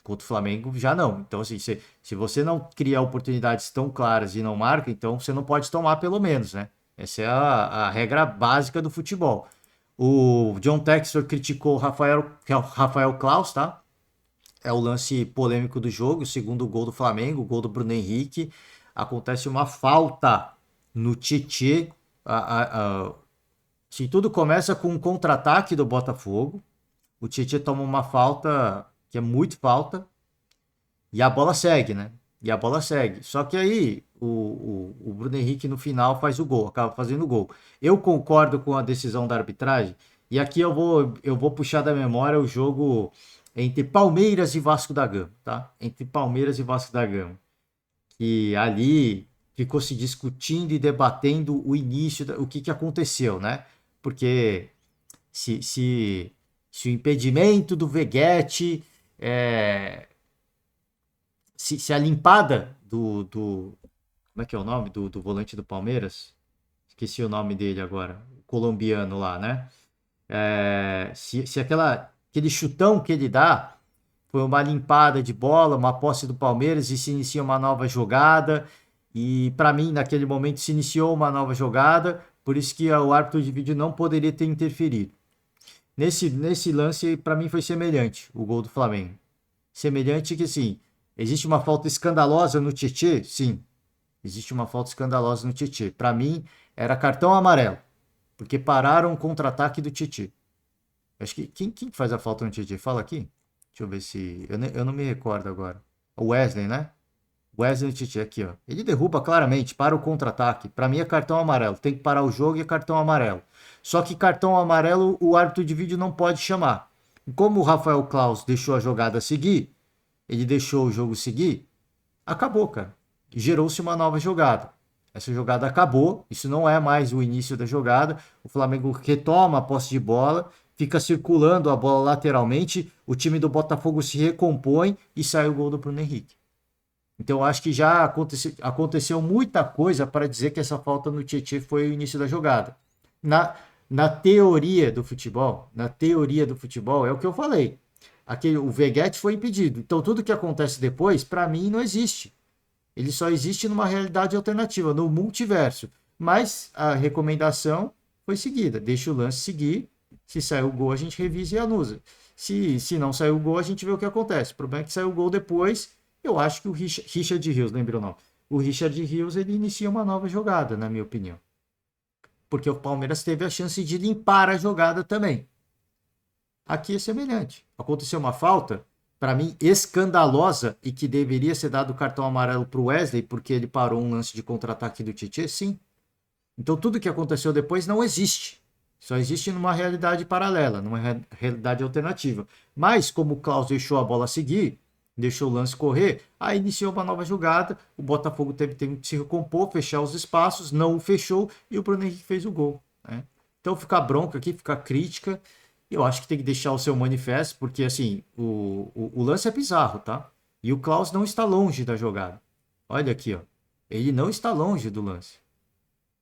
Contra o Flamengo já não. Então, assim, se você não cria oportunidades tão claras e não marca, então você não pode tomar pelo menos, né? Essa é a regra básica do futebol. O John Textor criticou o Rafael Claus, tá? É o lance polêmico do jogo, o segundo gol do Flamengo, o gol do Bruno Henrique. Acontece uma falta no Tietê. Se tudo começa com um contra-ataque do Botafogo, o Tietê toma uma falta que é muito falta, e a bola segue, né? E a bola segue. Só que aí o Bruno Henrique no final faz o gol, acaba fazendo o gol. Eu concordo com a decisão da arbitragem, e aqui eu vou puxar da memória o jogo entre Palmeiras e Vasco da Gama, tá? Entre Palmeiras e Vasco da Gama. Que ali ficou se discutindo e debatendo o início, o que aconteceu, né? Porque se o impedimento do Veguete, se a limpada como é que é o nome do volante do Palmeiras? Esqueci o nome dele agora, o colombiano lá, né? Se aquele chutão que ele dá foi uma limpada de bola, uma posse do Palmeiras e se inicia uma nova jogada. E para mim, naquele momento, se iniciou uma nova jogada, por isso que o árbitro de vídeo não poderia ter interferido. Nesse lance, para mim, foi semelhante o gol do Flamengo. Semelhante que, sim, existe uma falta escandalosa no Tietê? Sim, existe uma falta escandalosa no Tietê. Para mim, era cartão amarelo, porque pararam o contra-ataque do Tietê. Acho que quem faz a falta no Tietê? Fala aqui. Deixa eu ver se. Eu não me recordo agora. O Wesley, né? Wesley Tietê aqui, ó. Ele derruba claramente, para o contra-ataque. Para mim é cartão amarelo. Tem que parar o jogo e é cartão amarelo. Só que cartão amarelo o árbitro de vídeo não pode chamar. Como o Rafael Claus deixou a jogada seguir, ele deixou o jogo seguir, acabou, cara. Gerou-se uma nova jogada. Essa jogada acabou, isso não é mais o início da jogada. O Flamengo retoma a posse de bola, fica circulando a bola lateralmente, o time do Botafogo se recompõe e sai o gol do Bruno Henrique. Então, eu acho que já aconteceu muita coisa para dizer que essa falta no Tietê foi o início da jogada. Na teoria do futebol, é o que eu falei. O Veguete foi impedido. Então, tudo que acontece depois, para mim, não existe. Ele só existe numa realidade alternativa, no multiverso. Mas a recomendação foi seguida. Deixa o lance seguir. Se sair o gol, a gente revisa e anusa. Se não sair o gol, a gente vê o que acontece. O problema é que saiu o gol depois. Eu acho que o Richard Rios, lembrou não? O Richard Rios, ele inicia uma nova jogada, na minha opinião. Porque o Palmeiras teve a chance de limpar a jogada também. Aqui é semelhante. Aconteceu uma falta, para mim, escandalosa e que deveria ser dado o cartão amarelo para o Wesley, porque ele parou um lance de contra-ataque do Tietê, sim. Então tudo que aconteceu depois não existe. Só existe numa realidade paralela, numa realidade alternativa. Mas como o Klaus deixou a bola seguir, deixou o lance correr, aí iniciou uma nova jogada, o Botafogo teve que se recompor, fechar os espaços, não o fechou e o Bruno Henrique fez o gol. Né? Então fica bronca aqui, fica crítica. Eu acho que tem que deixar o seu manifesto, porque assim, o lance é bizarro, tá? E o Klaus não está longe da jogada. Olha aqui, ó. Ele não está longe do lance.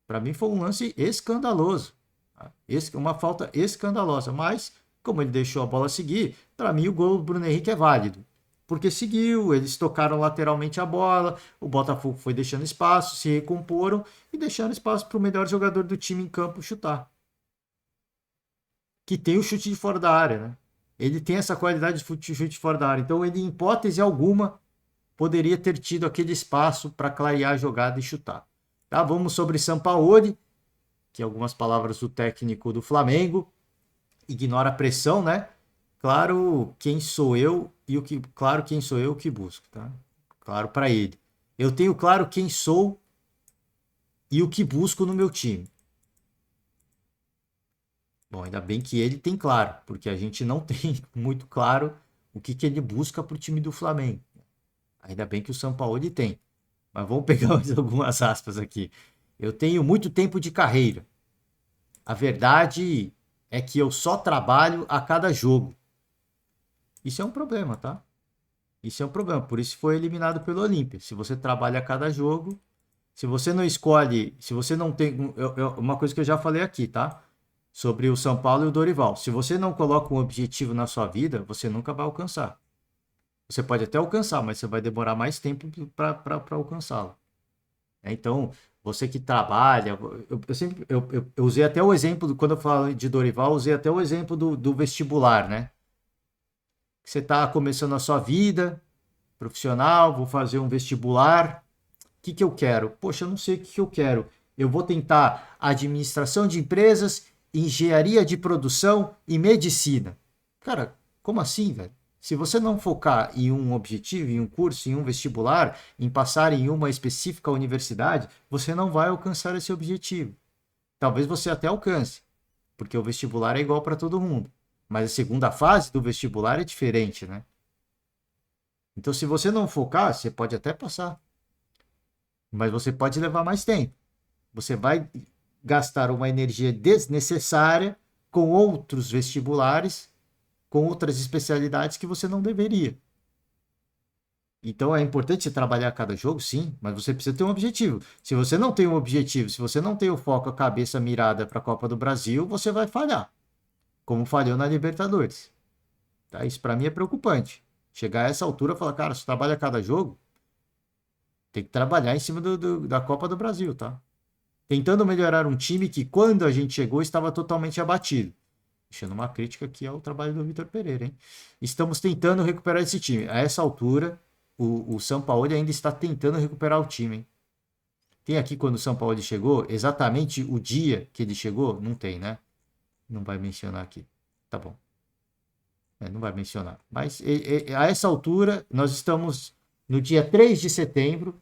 Para mim foi um lance escandaloso. Tá? Uma falta escandalosa. Mas, como ele deixou a bola seguir, para mim o gol do Bruno Henrique é válido. Porque seguiu, eles tocaram lateralmente a bola, o Botafogo foi deixando espaço, se recomporam e deixaram espaço para o melhor jogador do time em campo chutar. Que tem o chute de fora da área, né? Ele tem essa qualidade de chute de fora da área. Então, ele, em hipótese alguma, poderia ter tido aquele espaço para clarear a jogada e chutar. Tá? Vamos sobre Sampaoli, que algumas palavras do técnico do Flamengo. Ignora a pressão, né? Claro quem sou eu e claro quem sou eu que busco, tá? Claro para ele. Eu tenho claro quem sou e o que busco no meu time. Bom, ainda bem que ele tem claro, porque a gente não tem muito claro o que ele busca para o time do Flamengo. Ainda bem que o Sampaoli tem. Mas vamos pegar mais algumas aspas aqui. Eu tenho muito tempo de carreira. A verdade é que eu só trabalho a cada jogo. Isso é um problema, tá? Isso é um problema. Por isso foi eliminado pelo Olímpia. Se você trabalha a cada jogo, se você não escolhe, se você não tem. Uma coisa que eu já falei aqui, tá? Sobre o São Paulo e o Dorival. Se você não coloca um objetivo na sua vida, você nunca vai alcançar. Você pode até alcançar, mas você vai demorar mais tempo para alcançá-lo. Então, você que trabalha, eu usei até o exemplo, quando eu falo de Dorival, usei até o exemplo do vestibular, né? Você está começando a sua vida profissional, vou fazer um vestibular. O que eu quero? Poxa, eu não sei o que eu quero. Eu vou tentar administração de empresas, engenharia de produção e medicina. Cara, como assim, velho? Se você não focar em um objetivo, em um curso, em um vestibular, em passar em uma específica universidade, você não vai alcançar esse objetivo. Talvez você até alcance, porque o vestibular é igual para todo mundo. Mas a segunda fase do vestibular é diferente, né? Então, se você não focar, você pode até passar. mas você pode levar mais tempo. Você vai gastar uma energia desnecessária com outros vestibulares, com outras especialidades que você não deveria. Então é importante você trabalhar cada jogo, sim, mas você precisa ter um objetivo. Se você não tem um objetivo, se você não tem o foco, a cabeça mirada para a Copa do Brasil, você vai falhar, como falhou na Libertadores. Tá? Isso para mim é preocupante. Chegar a essa altura e falar, cara, você trabalha cada jogo, tem que trabalhar em cima da Copa do Brasil, tá? Tentando melhorar um time que, quando a gente chegou, estava totalmente abatido. Deixando uma crítica aqui ao trabalho do Vitor Pereira, hein? Estamos tentando recuperar esse time. A essa altura, o São Paulo ainda está tentando recuperar o time, hein? Tem aqui quando o São Paulo chegou, exatamente o dia que ele chegou? Não tem, né? Não vai mencionar aqui. Tá bom. Não vai mencionar. Mas a essa altura, nós estamos no dia 3 de setembro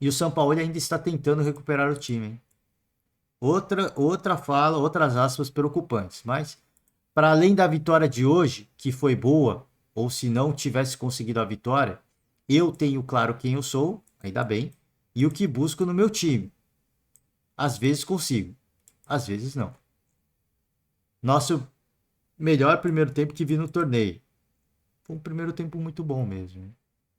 e o São Paulo ainda está tentando recuperar o time, hein? Outra fala, outras aspas preocupantes. Mas, para além da vitória de hoje, que foi boa, ou se não tivesse conseguido a vitória, eu tenho claro quem eu sou, ainda bem, e o que busco no meu time. Às vezes consigo, às vezes não. Nosso melhor primeiro tempo que vi no torneio. Foi um primeiro tempo muito bom mesmo.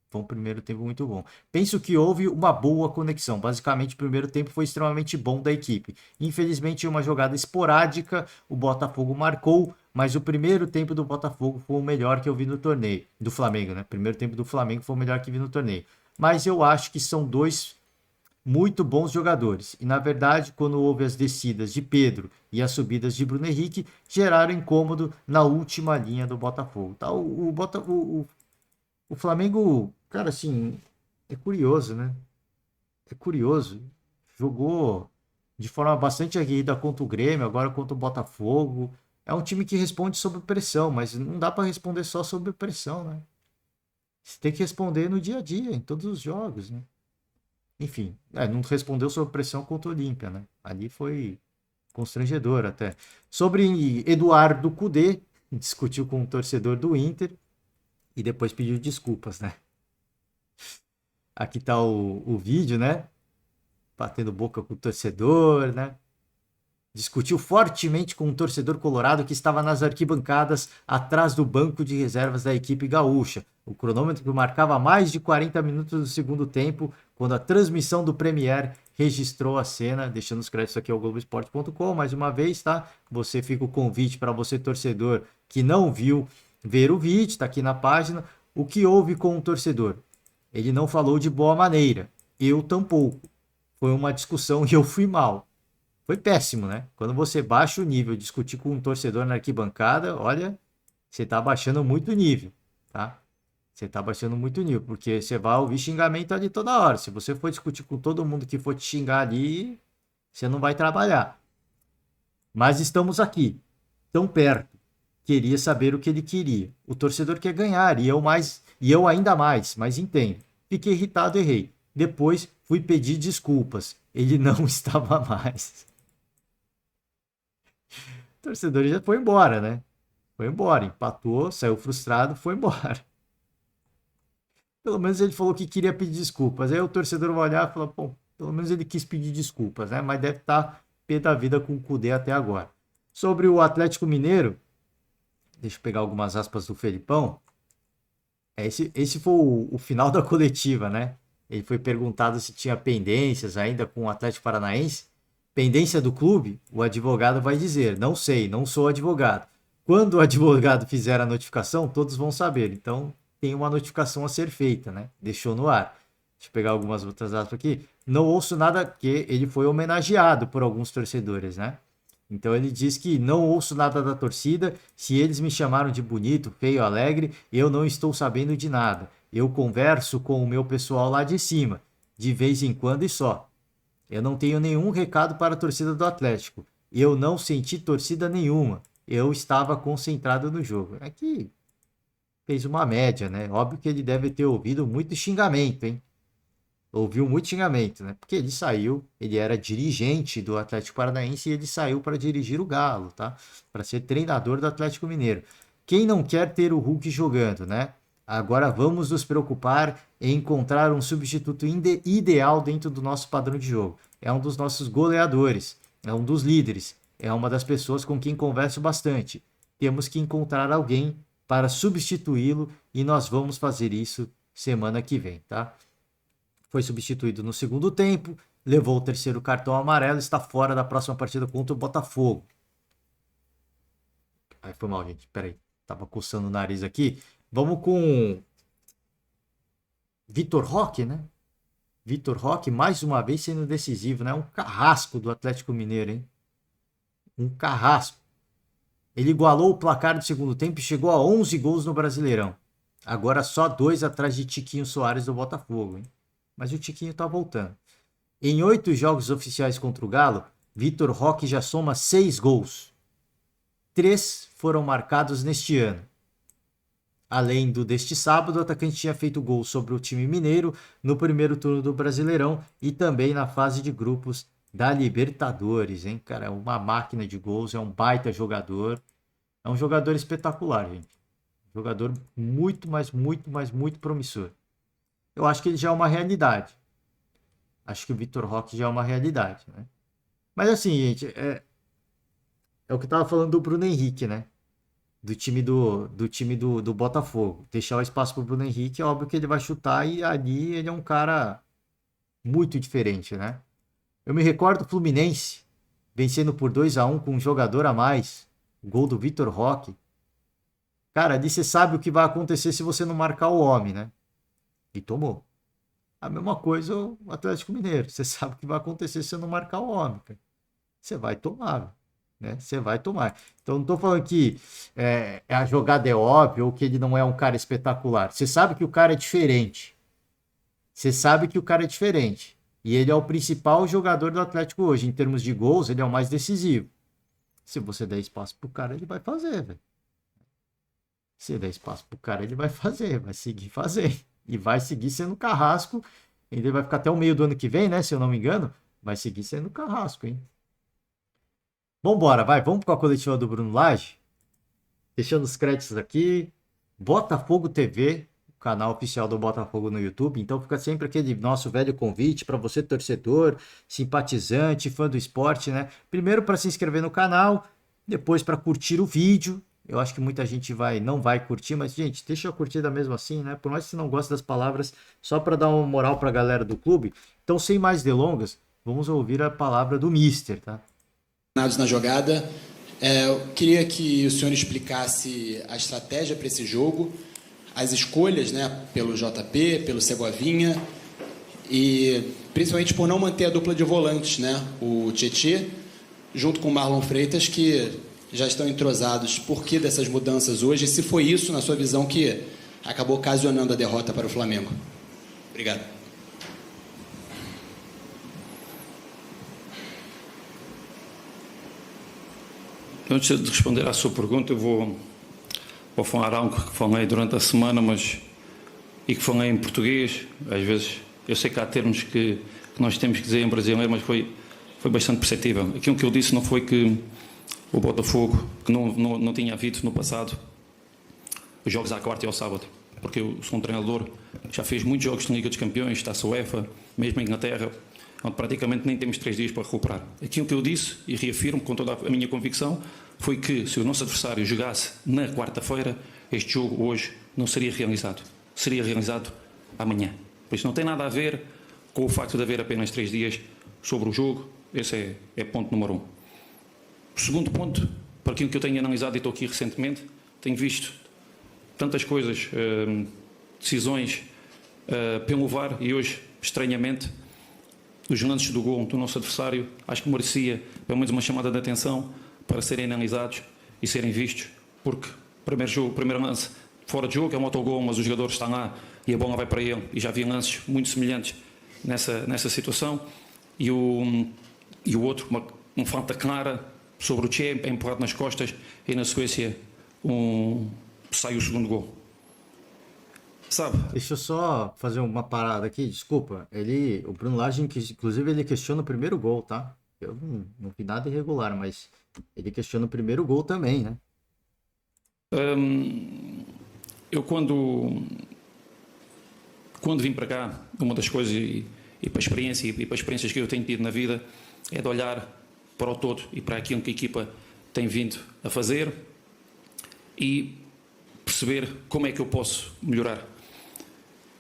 Foi um primeiro tempo muito bom. Penso que houve uma boa conexão. Basicamente, o primeiro tempo foi extremamente bom da equipe. Infelizmente, uma jogada esporádica, o Botafogo marcou, mas o primeiro tempo do Botafogo foi o melhor que eu vi no torneio. Do Flamengo, né? O primeiro tempo do Flamengo foi o melhor que vi no torneio. Mas eu acho que são dois muito bons jogadores. E na verdade, quando houve as descidas de Pedro e as subidas de Bruno Henrique, geraram incômodo na última linha do Botafogo. Tá? O Flamengo, cara, assim, é curioso, né? É curioso. Jogou de forma bastante aguerrida contra o Grêmio, agora contra o Botafogo. É um time que responde sob pressão, mas não dá para responder só sob pressão, né? Você tem que responder no dia a dia, em todos os jogos, né? Enfim, não respondeu sob pressão contra o Olímpia, né? Ali foi constrangedor até. Sobre Eduardo Cudê, discutiu com o torcedor do Inter e depois pediu desculpas, né? Aqui tá o vídeo, né? Batendo boca com o torcedor, né? Discutiu fortemente com um torcedor colorado que estava nas arquibancadas atrás do banco de reservas da equipe gaúcha. O cronômetro marcava mais de 40 minutos do segundo tempo, quando a transmissão do Premier registrou a cena, deixando os créditos aqui ao Globoesporte.com. Mais uma vez, tá? Você fica o convite para você, torcedor, que não viu, ver o vídeo, tá aqui na página. O que houve com o torcedor? Ele não falou de boa maneira. Eu tampouco. Foi uma discussão e eu fui mal. Foi péssimo, né? Quando você baixa o nível, discutir com um torcedor na arquibancada, olha, você tá baixando muito o nível, tá? Você tá baixando muito o nível, porque você vai ouvir xingamento ali toda hora. Se você for discutir com todo mundo que for te xingar ali, você não vai trabalhar. Mas estamos aqui, tão perto. Queria saber o que ele queria. O torcedor quer ganhar, e eu ainda mais, mas entendo. Fiquei irritado, errei. Depois fui pedir desculpas. Ele não estava mais. O torcedor já foi embora, né? Foi embora, empatou, saiu frustrado, foi embora. Pelo menos ele falou que queria pedir desculpas. Aí o torcedor vai olhar e falar, bom, pelo menos ele quis pedir desculpas, né? Mas deve estar pé da vida com o Cudê até agora. Sobre o Atlético Mineiro, deixa eu pegar algumas aspas do Felipão. Esse foi o final da coletiva, né? Ele foi perguntado se tinha pendências ainda com o Atlético Paranaense. Pendência do clube, o advogado vai dizer, não sei, não sou advogado. Quando o advogado fizer a notificação, todos vão saber. Então, tem uma notificação a ser feita, né? Deixou no ar. Deixa eu pegar algumas outras aspas aqui. Não ouço nada que ele foi homenageado por alguns torcedores, né? Então ele diz que não ouço nada da torcida, se eles me chamaram de bonito, feio, alegre, eu não estou sabendo de nada. Eu converso com o meu pessoal lá de cima, de vez em quando e só. Eu não tenho nenhum recado para a torcida do Atlético. Eu não senti torcida nenhuma. Eu estava concentrado no jogo. Aqui fez uma média, né? Óbvio que ele deve ter ouvido muito xingamento, hein? Ouviu muito xingamento, né? Porque ele saiu, ele era dirigente do Atlético Paranaense e ele saiu para dirigir o Galo, tá? Para ser treinador do Atlético Mineiro. Quem não quer ter o Hulk jogando, né? Agora vamos nos preocupar em encontrar um substituto ideal dentro do nosso padrão de jogo. É um dos nossos goleadores, é um dos líderes, é uma das pessoas com quem converso bastante. Temos que encontrar alguém para substituí-lo e nós vamos fazer isso semana que vem, tá? Foi substituído no segundo tempo, levou o terceiro cartão amarelo, está fora da próxima partida contra o Botafogo. Aí foi mal, gente. Peraí. Tava coçando o nariz aqui. Vamos com Vitor Roque, né? Vitor Roque, mais uma vez sendo decisivo, né? Um carrasco do Atlético Mineiro, hein? Um carrasco. Ele igualou o placar do segundo tempo e chegou a 11 gols no Brasileirão. Agora só 2 atrás de Tiquinho Soares do Botafogo, hein? Mas o Tiquinho tá voltando. Em 8 jogos oficiais contra o Galo, Vitor Roque já soma 6 gols. 3 foram marcados neste ano. Além do deste sábado, o atacante tinha feito gol sobre o time mineiro no primeiro turno do Brasileirão e também na fase de grupos da Libertadores, hein, cara? É uma máquina de gols, é um baita jogador. É um jogador espetacular, gente. Jogador muito, mas muito, mas muito promissor. Eu acho que ele já é uma realidade. Acho que o Vitor Roque já é uma realidade, né? Mas assim, gente, é o que eu tava falando do Bruno Henrique, né? Do time do Botafogo. Deixar o espaço pro Bruno Henrique, é óbvio que ele vai chutar e ali ele é um cara muito diferente, né? Eu me recordo do Fluminense vencendo por 2-1 com um jogador a mais. Gol do Vitor Roque. Cara, ali você sabe o que vai acontecer se você não marcar o homem, né? E tomou. A mesma coisa o Atlético Mineiro. Você sabe o que vai acontecer se você não marcar o homem, cara. Você vai tomar, né? Você vai tomar. Então não estou falando que a jogada é óbvia ou que ele não é um cara espetacular. Você sabe que o cara é diferente. Você sabe que o cara é diferente. E ele é o principal jogador do Atlético hoje. Em termos de gols, ele é o mais decisivo. Se você der espaço pro cara, ele vai fazer, velho. Se der espaço pro cara, ele vai fazer, vai seguir fazendo. E vai seguir sendo carrasco. Ele vai ficar até o meio do ano que vem, né? Se eu não me engano. Vai seguir sendo carrasco, hein? Vambora, vai. Vamos com a coletiva do Bruno Lage. Deixando os créditos aqui. Botafogo TV, o canal oficial do Botafogo no YouTube. Então fica sempre aquele nosso velho convite para você, torcedor, simpatizante, fã do esporte, né? Primeiro para se inscrever no canal, depois para curtir o vídeo. Eu acho que muita gente não vai curtir, mas, gente, deixa eu curtir da mesma assim, né? Por mais que você não goste das palavras, só para dar uma moral para a galera do clube. Então, sem mais delongas, vamos ouvir a palavra do Mister, tá? Na jogada, eu queria que o senhor explicasse a estratégia para esse jogo, as escolhas, né, pelo JP, pelo Segovinha, e principalmente por não manter a dupla de volantes, né, o Tietê, junto com o Marlon Freitas, que já estão entrosados. Por que dessas mudanças hoje? E se foi isso, na sua visão, que acabou ocasionando a derrota para o Flamengo? Obrigado. Antes de responder à sua pergunta, eu vou falar algo que falei durante a semana, e que falei em português. Às vezes, eu sei que há termos que nós temos que dizer em brasileiro, mas foi bastante perceptível. Aquilo que eu disse não foi que o Botafogo, que não tinha havido no passado, os jogos à quarta e ao sábado, porque eu sou um treinador que já fez muitos jogos de Liga dos Campeões, Taça UEFA, mesmo em Inglaterra, onde praticamente nem temos 3 dias para recuperar. Aquilo que eu disse, e reafirmo com toda a minha convicção, foi que se o nosso adversário jogasse na quarta-feira, este jogo hoje não seria realizado. Seria realizado amanhã. Por isso não tem nada a ver com o facto de haver apenas 3 dias sobre o jogo. Esse é ponto número 1. O segundo ponto, para aquilo que eu tenho analisado e estou aqui recentemente, tenho visto tantas coisas, decisões pelo VAR, e hoje, estranhamente, os lances do gol do nosso adversário, acho que merecia pelo menos uma chamada de atenção para serem analisados e serem vistos, porque primeiro lance fora de jogo é um autogol, mas o jogador está lá e a bola vai para ele, e já havia lances muito semelhantes nessa situação, e o outro, uma falta clara sobre o Che, é empurrado nas costas, e na sequência sai o segundo gol. Sabe? Deixa eu só fazer uma parada aqui, desculpa. O Bruno Lage, inclusive, ele questiona o primeiro gol, tá? Eu não vi nada irregular, mas ele questiona o primeiro gol também, né? eu quando vim para cá, uma das coisas, e para a experiência e para as experiências que eu tenho tido na vida, é de olhar para o todo e para aquilo que a equipa tem vindo a fazer e perceber como é que eu posso melhorar.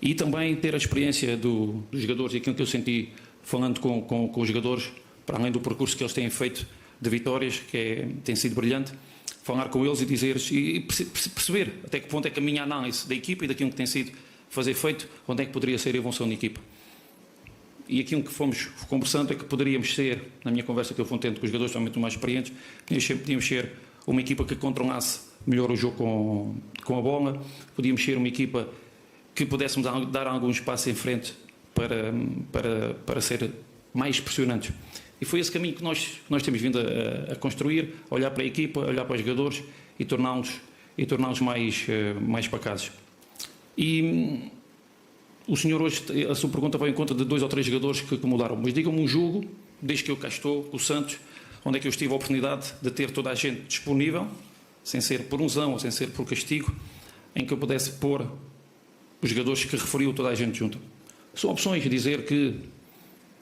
E também ter a experiência dos jogadores e aquilo que eu senti falando com os jogadores, para além do percurso que eles têm feito de vitórias, que tem sido brilhante, falar com eles e dizer-lhes e perceber até que ponto é que a minha análise da equipa e daquilo que tem sido fazer feito, onde é que poderia ser a evolução da equipa. E aquilo que fomos conversando é que poderíamos ser, na minha conversa que eu fui tendo com os jogadores, somente os mais experientes, podíamos ser uma equipa que controlasse melhor o jogo com a bola, podíamos ser uma equipa que pudéssemos dar algum espaço em frente para ser mais pressionantes. E foi esse caminho que nós temos vindo a construir, a olhar para a equipa, a olhar para os jogadores e torná-los mais pacados. E o senhor hoje, a sua pergunta vai em conta de 2 ou 3 jogadores que mudaram. Mas digam-me um jogo, desde que eu cá estou, com o Santos, onde é que eu tive a oportunidade de ter toda a gente disponível, sem ser por unção ou sem ser por castigo, em que eu pudesse pôr os jogadores que referiu toda a gente junto. São opções de dizer que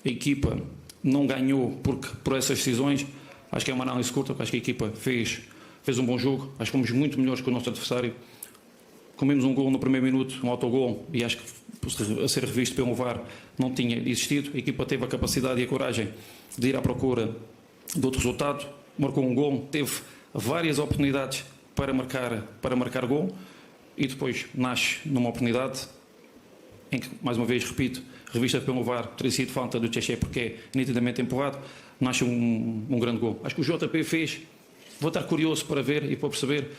a equipa não ganhou por essas decisões. Acho que é uma análise curta, acho que a equipa fez um bom jogo, acho que fomos muito melhores que o nosso adversário. Comemos um gol no primeiro minuto, um autogol, e acho que a ser revisto pelo VAR não tinha existido. A equipa teve a capacidade e a coragem de ir à procura de outro resultado, marcou um gol, teve várias oportunidades para marcar gol, e depois nasce numa oportunidade em que, mais uma vez, repito, revista pelo VAR, teria sido falta do Tchê porque é nitidamente empurrado, nasce um grande gol. Acho que o JP fez, vou estar curioso para ver e para perceber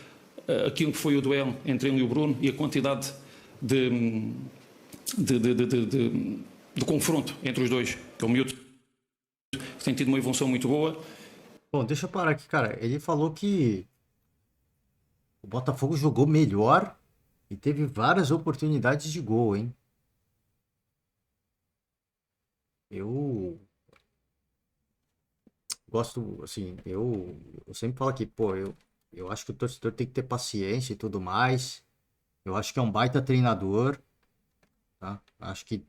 aquilo que foi o duelo entre ele e o Bruno e a quantidade de confronto entre os dois, que o miúdo tem tido uma evolução muito boa. Bom, deixa eu parar aqui, cara. Ele falou que o Botafogo jogou melhor e teve várias oportunidades de gol, hein? Eu gosto, assim, eu sempre falo aqui, pô, eu acho que o torcedor tem que ter paciência e tudo mais. Eu acho que é um baita treinador, tá? Acho que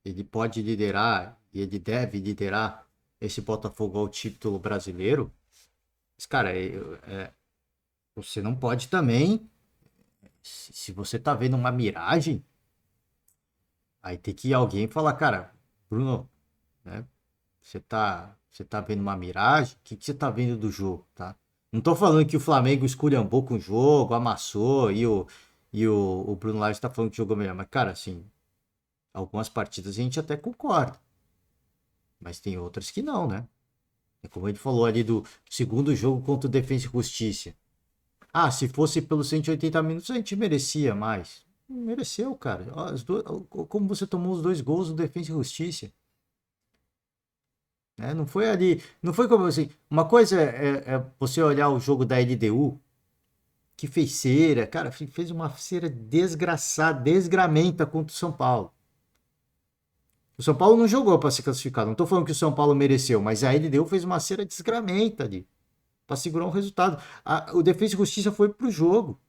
ele pode liderar e ele deve liderar esse Botafogo ao título brasileiro. Mas, cara, você não pode também, se você tá vendo uma miragem, aí tem que alguém falar, cara, Bruno, né? Você tá vendo uma miragem? O que você tá vendo do jogo, tá? Não tô falando que o Flamengo esculhambou com o jogo, amassou, e o Bruno Lage tá falando que jogou melhor. Mas, cara, assim, algumas partidas a gente até concorda. Mas tem outras que não, né? É como ele falou ali do segundo jogo contra o Defensa e Justiça. Ah, se fosse pelos 180 minutos a gente merecia mais. Não mereceu, cara. Como você tomou os 2 gols do Defensa e Justiça? Né? Não foi ali. Não foi como assim. Uma coisa é você olhar o jogo da LDU, que fez cera. Cara, fez uma cera desgraçada, desgramenta contra o São Paulo. O São Paulo não jogou para se classificar. Não tô falando que o São Paulo mereceu, mas a LDU fez uma cera desgramenta ali para segurar um resultado. O Defensa e Justiça foi pro jogo.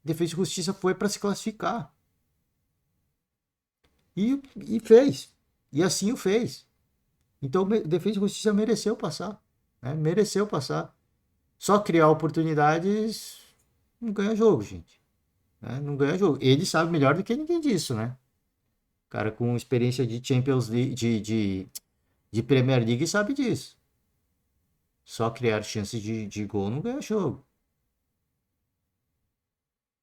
Defesa e Justiça foi para se classificar. E fez. E assim o fez. Então, Defesa e Justiça mereceu passar. Né? Mereceu passar. Só criar oportunidades não ganha jogo, gente. Né? Não ganha jogo. Ele sabe melhor do que ninguém disso, né? Cara com experiência de Champions League, de Premier League sabe disso. Só criar chances de gol não ganha jogo.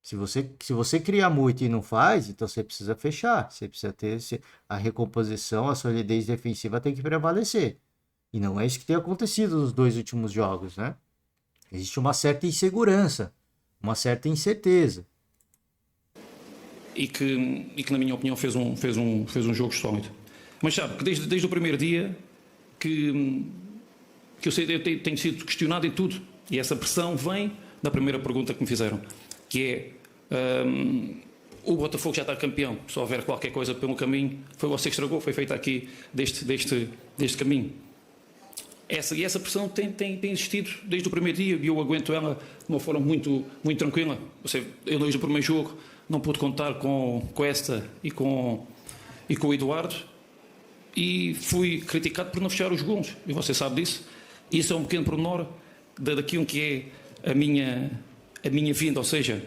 Se você cria muito e não faz, então você precisa fechar. Você precisa ter a recomposição, a solidez defensiva tem que prevalecer. E não é isso que tem acontecido nos 2 últimos jogos, né? Existe uma certa insegurança, uma certa incerteza. E que na minha opinião fez um jogo sólido. Mas sabe que desde o primeiro dia que eu tenho sido questionado em tudo. E essa pressão vem da primeira pergunta que me fizeram. Que é, o Botafogo já está campeão, se houver qualquer coisa pelo caminho, foi você que estragou, foi feita aqui deste caminho. essa pressão tem existido desde o primeiro dia e eu aguento ela de uma forma muito, muito tranquila. Ou seja, eu desde o primeiro jogo não pude contar com esta e com o Eduardo e fui criticado por não fechar os gols. E você sabe disso. Isso é um pequeno pormenor daquilo que é a minha vinda. Ou seja,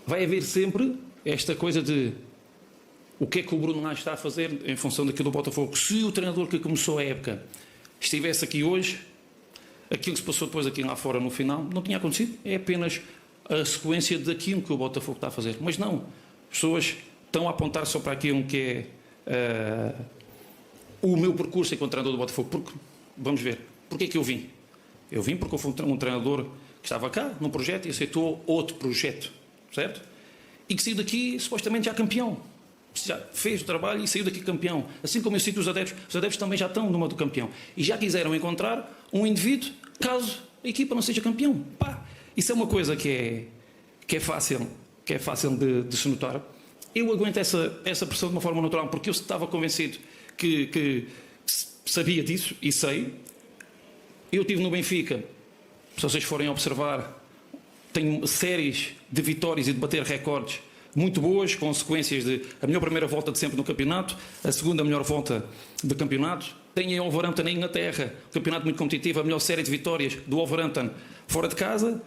vai haver sempre esta coisa de o que é que o Bruno Lage está a fazer em função daquilo do Botafogo. Se o treinador que começou a época estivesse aqui hoje, aquilo que se passou depois aqui lá fora no final não tinha acontecido. É apenas a sequência daquilo que o Botafogo está a fazer. Mas não, as pessoas estão a apontar só para aquilo que é o meu percurso enquanto treinador do Botafogo. Porque, vamos ver, porque é que eu vim? Eu vim porque eu fui um treinador que estava cá num projeto e aceitou outro projeto, certo? E que saiu daqui supostamente já campeão. Já fez o trabalho e saiu daqui campeão. Assim como eu cito os adeptos também já estão numa do campeão. E já quiseram encontrar um indivíduo caso a equipa não seja campeão. Pá, isso é uma coisa que é fácil de se notar. Eu aguento essa pressão de uma forma natural, porque eu estava convencido que sabia disso e sei. Eu estive no Benfica, se vocês forem observar, tenho séries de vitórias e de bater recordes muito boas, consequências de a melhor primeira volta de sempre no campeonato, a segunda melhor volta do campeonato. Tenho em Wolverhampton, na Inglaterra, um campeonato muito competitivo, a melhor série de vitórias do Wolverhampton fora de casa.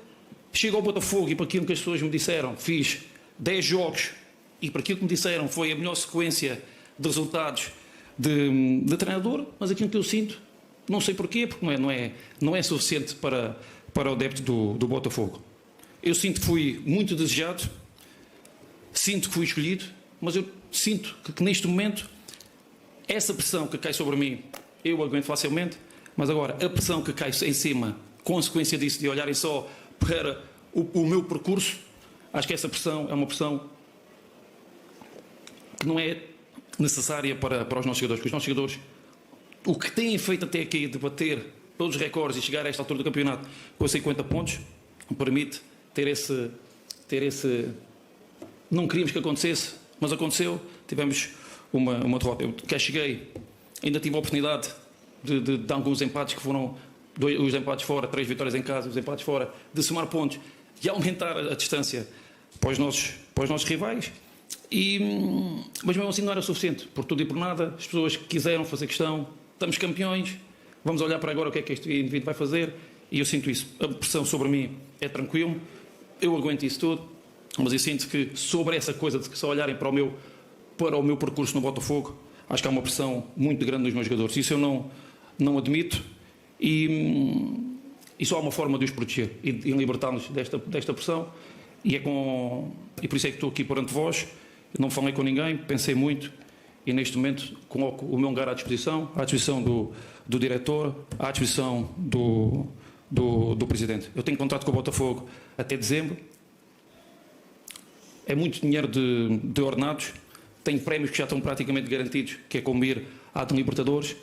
Chego ao Botafogo e para aquilo que as pessoas me disseram, fiz 10 jogos e para aquilo que me disseram foi a melhor sequência de resultados de treinador, mas aquilo que eu sinto, não sei porquê, porque não é suficiente para o adepto do Botafogo. Eu sinto que fui muito desejado, sinto que fui escolhido, mas eu sinto que neste momento essa pressão que cai sobre mim eu aguento facilmente, mas agora a pressão que cai em cima, consequência disso, de olharem só para o meu percurso, acho que essa pressão é uma pressão que não é necessária para os nossos jogadores, porque os nossos jogadores, o que têm feito até aqui de bater todos os recordes e chegar a esta altura do campeonato com 50 pontos, me permite ter esse... Não queríamos que acontecesse, mas aconteceu, tivemos uma derrota. Eu cá cheguei, ainda tive a oportunidade de alguns empates que foram os empates fora, 3 vitórias em casa, os empates fora, de somar pontos e aumentar a distância para os nossos rivais. Mas mesmo assim não era suficiente, por tudo e por nada. As pessoas quiseram fazer questão, estamos campeões, vamos olhar para agora o que é que este indivíduo vai fazer, e eu sinto isso. A pressão sobre mim é tranquilo, eu aguento isso tudo, mas eu sinto que sobre essa coisa de que só olharem para o meu percurso no Botafogo, acho que há uma pressão muito grande dos meus jogadores. Isso eu não admito, e só há uma forma de os proteger e libertar-nos desta pressão, e por isso é que estou aqui perante vós. Eu não falei com ninguém, pensei muito, e neste momento coloco o meu lugar à disposição do diretor, à disposição do presidente. Eu tenho contrato com o Botafogo até dezembro, é muito dinheiro de ordenados, tenho prémios que já estão praticamente garantidos, que é como ir à de Libertadores,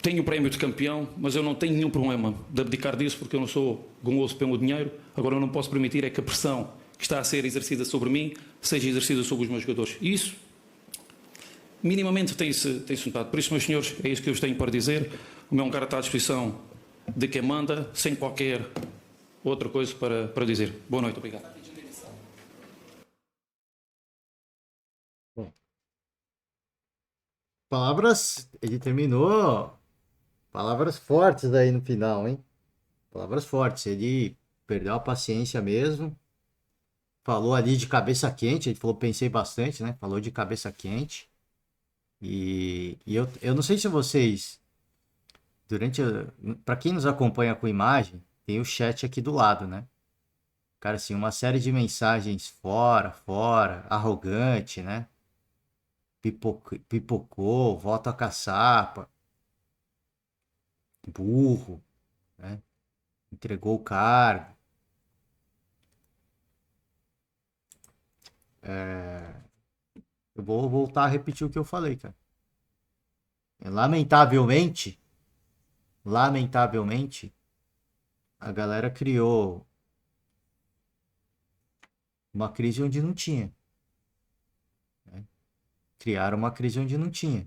tenho o prémio de campeão, mas eu não tenho nenhum problema de abdicar disso, porque eu não sou goloso pelo dinheiro. Agora eu não posso permitir é que a pressão que está a ser exercida sobre mim seja exercida sobre os meus jogadores. E isso, minimamente, tem-se notado. Por isso, meus senhores, é isso que eu vos tenho para dizer. O meu lugar está à disposição de quem manda, sem qualquer outra coisa para dizer. Boa noite, obrigado. Palavras, ele terminou, palavras fortes aí no final, hein? Palavras fortes, ele perdeu a paciência mesmo, falou ali de cabeça quente, ele falou, pensei bastante, né? Falou de cabeça quente, e eu não sei se vocês, para quem nos acompanha com imagem, tem o chat aqui do lado, né? Cara, assim, uma série de mensagens fora, arrogante, né? Pipocou, volta a caçapa, burro, né? Entregou o cargo. Eu vou voltar a repetir o que eu falei, cara. Lamentavelmente, a galera criou uma crise onde não tinha. Criaram uma crise onde não tinha.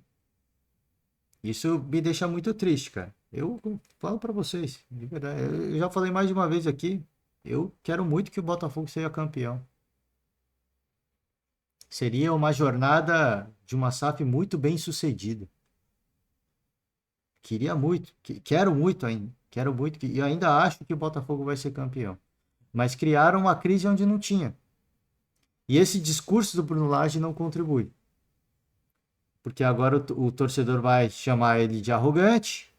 Isso me deixa muito triste, cara. Eu falo pra vocês, de verdade. Eu já falei mais de uma vez aqui. Eu quero muito que o Botafogo seja campeão. Seria uma jornada de uma SAF muito bem sucedida. Queria muito, quero muito ainda. Quero muito e ainda acho que o Botafogo vai ser campeão. Mas criaram uma crise onde não tinha. E esse discurso do Bruno Lage não contribui. Porque agora o torcedor vai chamar ele de arrogante,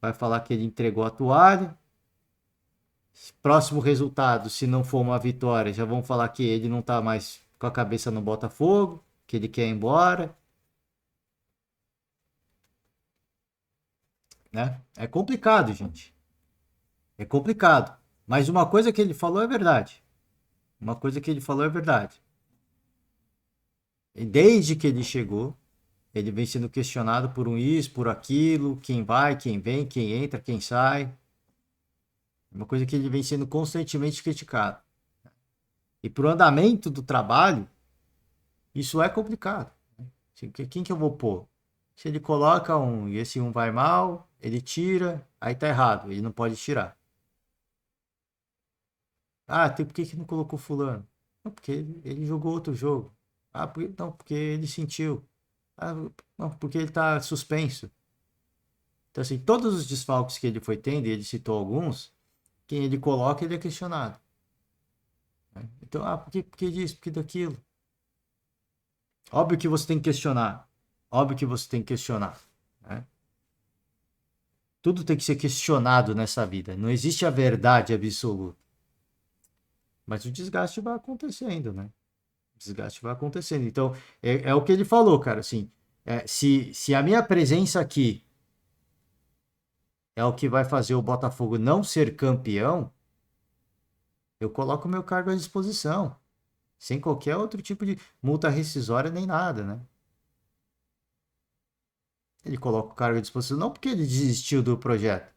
vai falar que ele entregou a toalha. Próximo resultado, se não for uma vitória, já vão falar que ele não está mais com a cabeça no Botafogo, que ele quer ir embora. Né? É complicado, gente. É complicado. Mas uma coisa que ele falou é verdade. Uma coisa que ele falou é verdade. E desde que ele chegou, ele vem sendo questionado por isso, por aquilo, quem vai, quem vem, quem entra, quem sai. Uma coisa que ele vem sendo constantemente criticado. E para o andamento do trabalho, isso é complicado. Quem que eu vou pôr? Se ele coloca um e esse um vai mal, ele tira, aí tá errado, ele não pode tirar. Ah, por que não colocou fulano? Não, porque ele jogou outro jogo. Ah, porque ele sentiu. Ah, não, porque ele tá suspenso. Então, assim, todos os desfalques que ele foi tendo, e ele citou alguns, quem ele coloca, ele é questionado. Então, por que disso, por que daquilo? Óbvio que você tem que questionar. Óbvio que você tem que questionar. Né? Tudo tem que ser questionado nessa vida. Não existe a verdade absoluta. Mas o desgaste vai acontecendo, né? O desgaste vai acontecendo. Então, é o que ele falou, cara. Assim, se a minha presença aqui é o que vai fazer o Botafogo não ser campeão, eu coloco o meu cargo à disposição. Sem qualquer outro tipo de multa rescisória nem nada, né? Ele coloca o cargo à disposição não porque ele desistiu do projeto,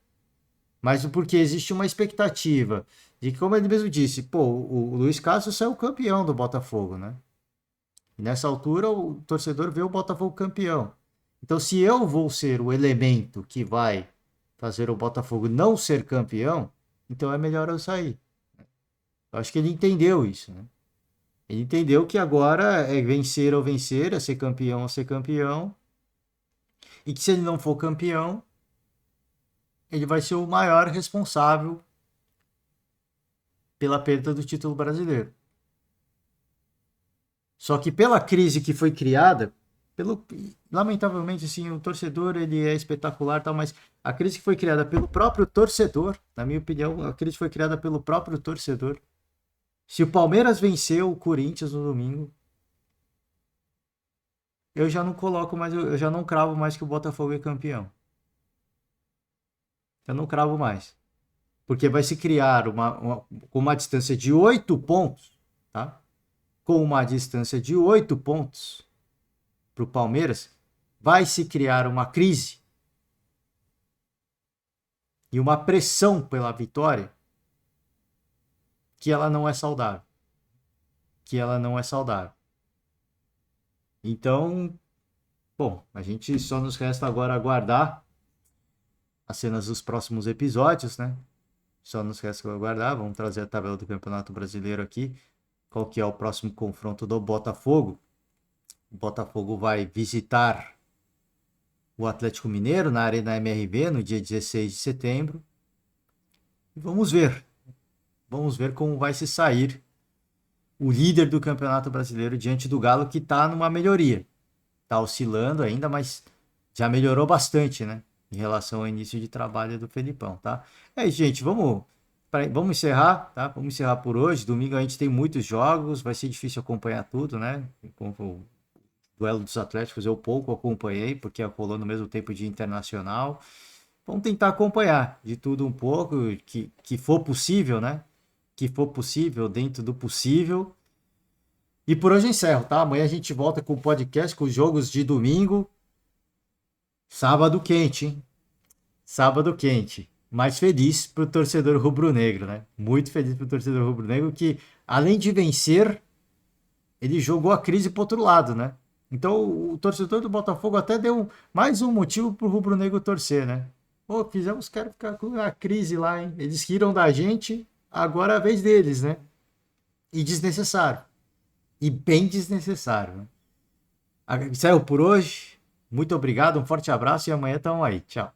mas porque existe uma expectativa de que, como ele mesmo disse, pô, o Luiz Castro saiu campeão do Botafogo, né? E nessa altura o torcedor vê o Botafogo campeão. Então, se eu vou ser o elemento que vai fazer o Botafogo não ser campeão, então é melhor eu sair. Eu acho que ele entendeu isso, né? Ele entendeu que agora é vencer ou vencer, é ser campeão ou ser campeão. E que se ele não for campeão, ele vai ser o maior responsável pela perda do título brasileiro. Só que pela crise que foi criada, lamentavelmente, assim, o torcedor ele é espetacular, tal, mas a crise que foi criada pelo próprio torcedor, na minha opinião, a crise foi criada pelo próprio torcedor. Se o Palmeiras venceu o Corinthians no domingo, eu já não coloco mais, eu já não cravo mais que o Botafogo é campeão. Eu não cravo mais. Porque vai se criar com uma distância de 8 pontos, tá? Com uma distância de 8 pontos para o Palmeiras, vai se criar uma crise e uma pressão pela vitória que ela não é saudável. Que ela não é saudável. Então, bom, a gente só nos resta agora aguardar as cenas dos próximos episódios, né? Só nos resta aguardar. Vamos trazer a tabela do Campeonato Brasileiro aqui. Qual que é o próximo confronto do Botafogo? O Botafogo vai visitar o Atlético Mineiro na Arena MRV no dia 16 de setembro. E vamos ver. Vamos ver como vai se sair o líder do Campeonato Brasileiro diante do Galo, que está numa melhoria. Está oscilando ainda, mas já melhorou bastante, né? Em relação ao início de trabalho do Felipão, tá? É isso, gente. Vamos encerrar, tá? Vamos encerrar por hoje. Domingo a gente tem muitos jogos, vai ser difícil acompanhar tudo, né? O duelo dos Atléticos eu pouco acompanhei, porque rolou no mesmo tempo de Internacional. Vamos tentar acompanhar de tudo um pouco, que for possível, né? Que for possível, dentro do possível. E por hoje eu encerro, tá? Amanhã a gente volta com o podcast, com os jogos de domingo. Sábado quente, hein? Sábado quente. Mais feliz pro torcedor rubro-negro, né? Muito feliz pro torcedor rubro-negro que, além de vencer, ele jogou a crise pro outro lado, né? Então o torcedor do Botafogo até deu mais um motivo pro rubro-negro torcer, né? Pô, fizemos os caras ficar com a crise lá, hein? Eles riram da gente, agora é a vez deles, né? E desnecessário. E bem desnecessário, né? Saiu por hoje. Muito obrigado, um forte abraço e amanhã estamos aí. Tchau.